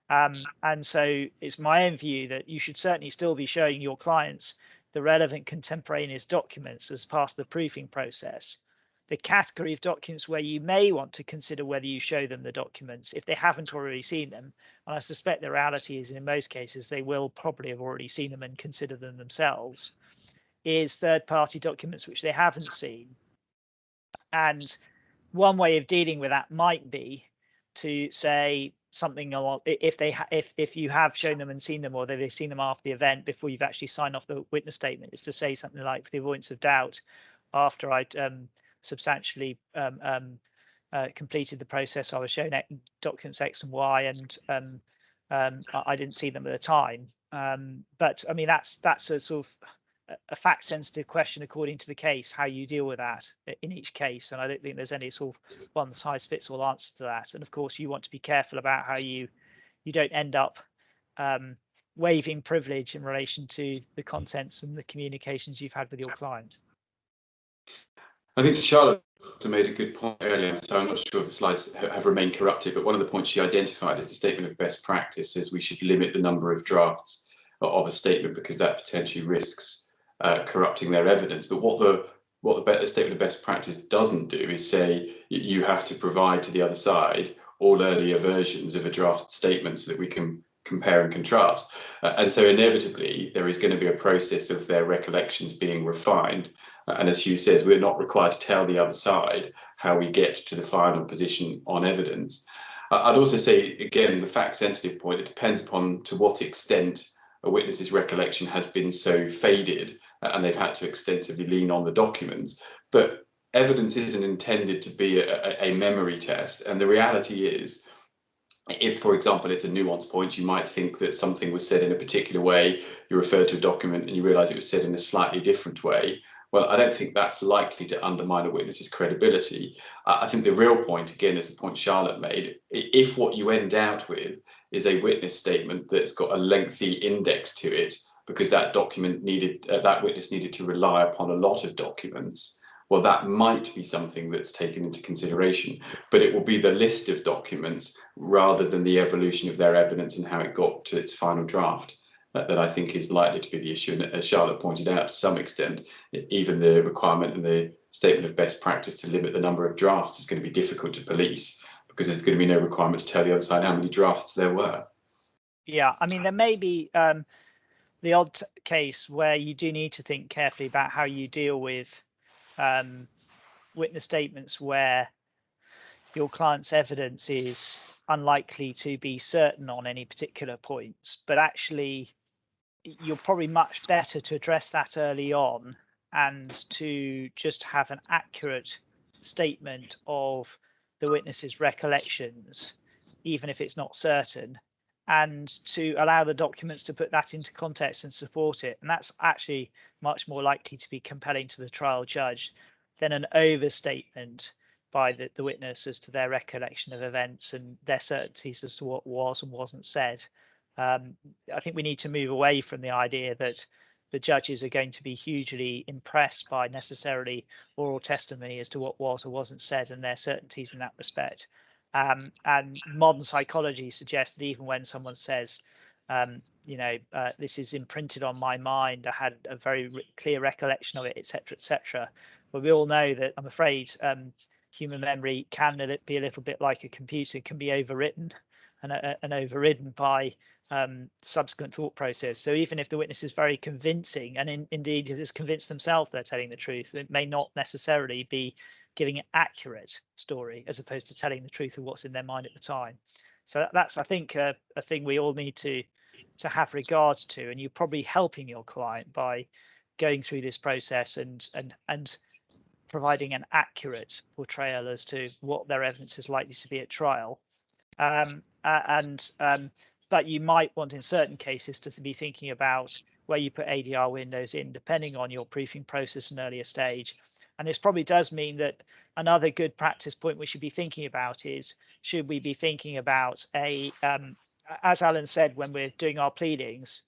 Speaker 1: And so it's my own view that you should certainly still be showing your clients the relevant contemporaneous documents as part of the proofing process. the category of documents where you may want to consider whether you show them the documents if they haven't already seen them. And I suspect the reality is in most cases they will probably have already seen them and consider them themselves, is third-party documents which they haven't seen. And one way of dealing with that might be to say something along, if you have shown them and seen them, or they've seen them after the event before you've actually signed off the witness statement, is to say something like, for the avoidance of doubt, after I'd substantially completed the process, I was shown documents X and Y, and I didn't see them at the time. But I mean, that's a sort of a fact sensitive question according to the case, how you deal with that in each case. And I don't think there's any sort of one size fits all answer to that. And of course, you want to be careful about how you don't end up waiving privilege in relation to the contents and the communications you've had with your client.
Speaker 3: I think Charlotte made a good point earlier, so I'm not sure if the slides have remained corrupted, but one of the points she identified as the statement of best practice is we should limit the number of drafts of a statement because that potentially risks corrupting their evidence. But what the statement of best practice doesn't do is say you have to provide to the other side all earlier versions of a draft statement so that we can compare and contrast. And so inevitably there is going to be a process of their recollections being refined. And as Hugh says, we're not required to tell the other side how we get to the final position on evidence. I'd also say, again, the fact-sensitive point, it depends upon to what extent a witness's recollection has been so faded and they've had to extensively lean on the documents. But evidence isn't intended to be a memory test. And the reality is, if, for example, it's a nuance point, you might think that something was said in a particular way, you refer to a document and you realise it was said in a slightly different way. Well, I don't think that's likely to undermine a witness's credibility. I think the real point, again, is the point Charlotte made, if what you end out with is a witness statement that's got a lengthy index to it, because that document needed, that witness needed to rely upon a lot of documents, well, that might be something that's taken into consideration, but it will be the list of documents rather than the evolution of their evidence and how it got to its final draft that I think is likely to be the issue. And as Charlotte pointed out, to some extent, even the requirement in the statement of best practice to limit the number of drafts is going to be difficult to police because there's going to be no requirement to tell the other side how many drafts there were.
Speaker 1: Yeah, I mean, there may be the odd case where you do need to think carefully about how you deal with witness statements where your client's evidence is unlikely to be certain on any particular points, but actually you're probably much better to address that early on and to just have an accurate statement of the witness's recollections, even if it's not certain, and to allow the documents to put that into context and support it. And that's actually much more likely to be compelling to the trial judge than an overstatement by the witness as to their recollection of events and their certainties as to what was and wasn't said. I think we need to move away from the idea that the judges are going to be hugely impressed by necessarily oral testimony as to what was or wasn't said and their certainties in that respect. And modern psychology suggests that even when someone says, this is imprinted on my mind, I had a very clear recollection of it, etc., but we all know that, I'm afraid, human memory can be a little bit like a computer, can be overwritten and overridden by subsequent thought process. So even if the witness is very convincing, and indeed has convinced themselves they're telling the truth, it may not necessarily be giving an accurate story as opposed to telling the truth of what's in their mind at the time. So that's, I think, a thing we all need to have regards to, and you're probably helping your client by going through this process and providing an accurate portrayal as to what their evidence is likely to be at trial. But you might want in certain cases to be thinking about where you put ADR windows in, depending on your proofing process and earlier stage. And this probably does mean that another good practice point we should be thinking about is, should we be thinking about as Allan said, when we're doing our pleadings,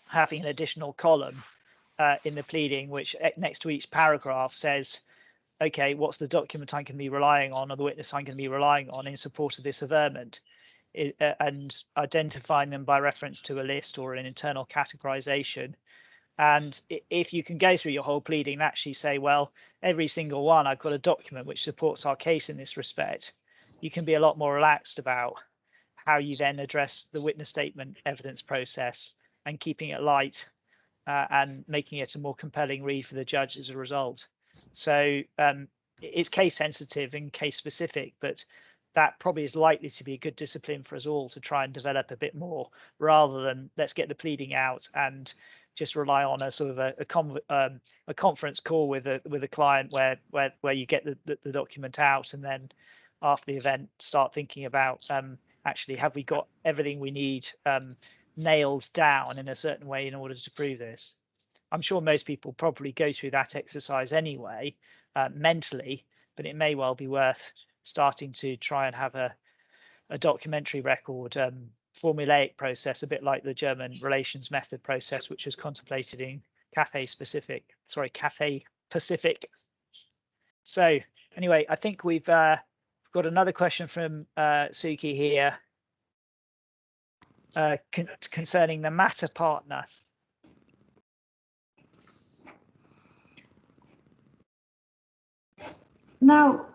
Speaker 1: having an additional column in the pleading, which next to each paragraph says, okay, what's the document I'm going to be relying on, or the witness I'm going to be relying on in support of this averment, and identifying them by reference to a list or an internal categorization And if you can go through your whole pleading and actually say, well, every single one, I've got a document which supports our case in this respect, you can be a lot more relaxed about how you then address the witness statement evidence process and keeping it light and making it a more compelling read for the judge as a result. So it's case sensitive and case specific, but that probably is likely to be a good discipline for us all to try and develop a bit more, rather than let's get the pleading out and just rely on a sort of a conference call with a client where you get the document out, and then after the event start thinking about actually, have we got everything we need nailed down in a certain way in order to prove this? I'm sure most people probably go through that exercise anyway, mentally, but it may well be worth starting to try and have a documentary record, formulaic process, a bit like the German relations method process, which was contemplated in Cathay Pacific. So anyway, I think we've got another question from Suki here concerning the matter partner.
Speaker 2: Now,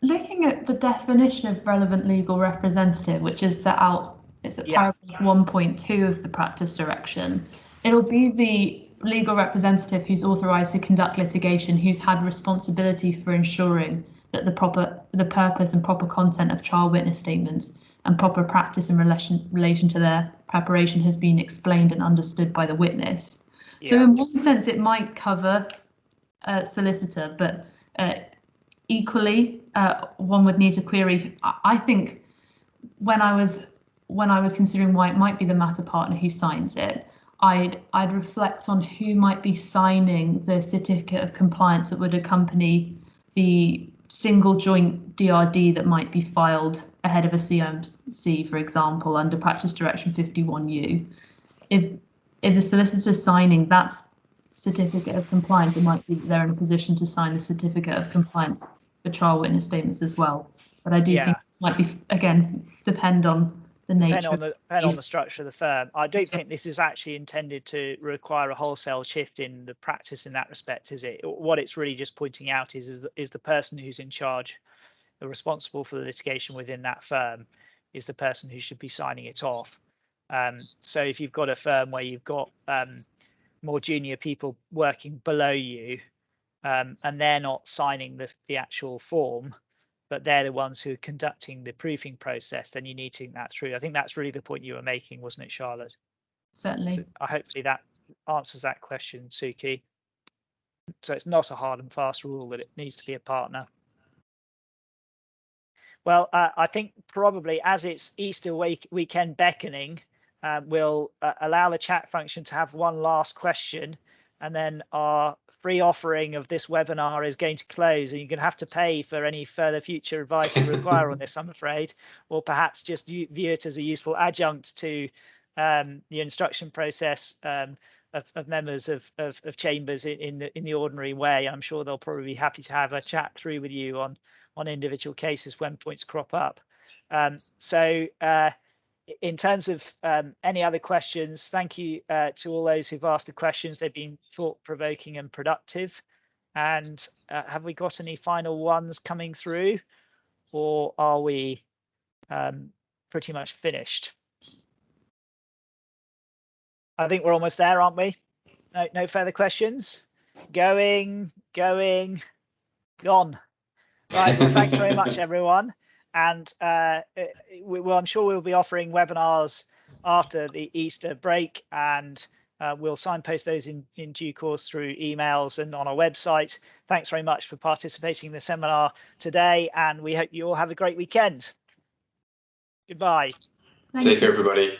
Speaker 2: looking at the definition of relevant legal representative, which is set out, it's at paragraph 1.2 of the practice direction, it'll be the legal representative who's authorised to conduct litigation, who's had responsibility for ensuring that the purpose and proper content of trial witness statements and proper practice in relation to their preparation has been explained and understood by the witness. Yeah. So in one sense, it might cover a solicitor, but equally, one would need to query. I think when I was considering why it might be the matter partner who signs it, I'd reflect on who might be signing the certificate of compliance that would accompany the single joint DRD that might be filed ahead of a CMC, for example, under Practice Direction 51U. If the solicitor's signing that certificate of compliance, it might be that they're in a position to sign the certificate of compliance for trial witness statements as well. But I do think it might be, again, depend on the nature.
Speaker 1: Depend on the structure of the firm. I don't think this is actually intended to require a wholesale shift in the practice in that respect, is it? What it's really just pointing out is the person who's in charge, responsible for the litigation within that firm, is the person who should be signing it off. So if you've got a firm where you've got more junior people working below you, and they're not signing the actual form, but they're the ones who are conducting the proofing process, then you need to think that through. I think that's really the point you were making, wasn't it, Charlotte?
Speaker 2: Certainly.
Speaker 1: So hopefully that answers that question, Suki. So it's not a hard and fast rule that it needs to be a partner. Well, I think probably as it's Easter weekend beckoning, we'll allow the chat function to have one last question, and then our free offering of this webinar is going to close, and you're going to have to pay for any further future advice you require on this, I'm afraid, or perhaps just view it as a useful adjunct to the instruction process of members of chambers in the ordinary way. I'm sure they'll probably be happy to have a chat through with you on individual cases when points crop up. In terms of any other questions, thank you to all those who've asked the questions. They've been thought-provoking and productive. And have we got any final ones coming through, or are we pretty much finished? I think we're almost there, aren't we? No further questions? Going, gone. Right, well, thanks very much, everyone. And I'm sure we'll be offering webinars after the Easter break, and we'll signpost those in due course through emails and on our website. Thanks very much for participating in the seminar today, and we hope you all have a great weekend. Goodbye.
Speaker 3: Safe, everybody.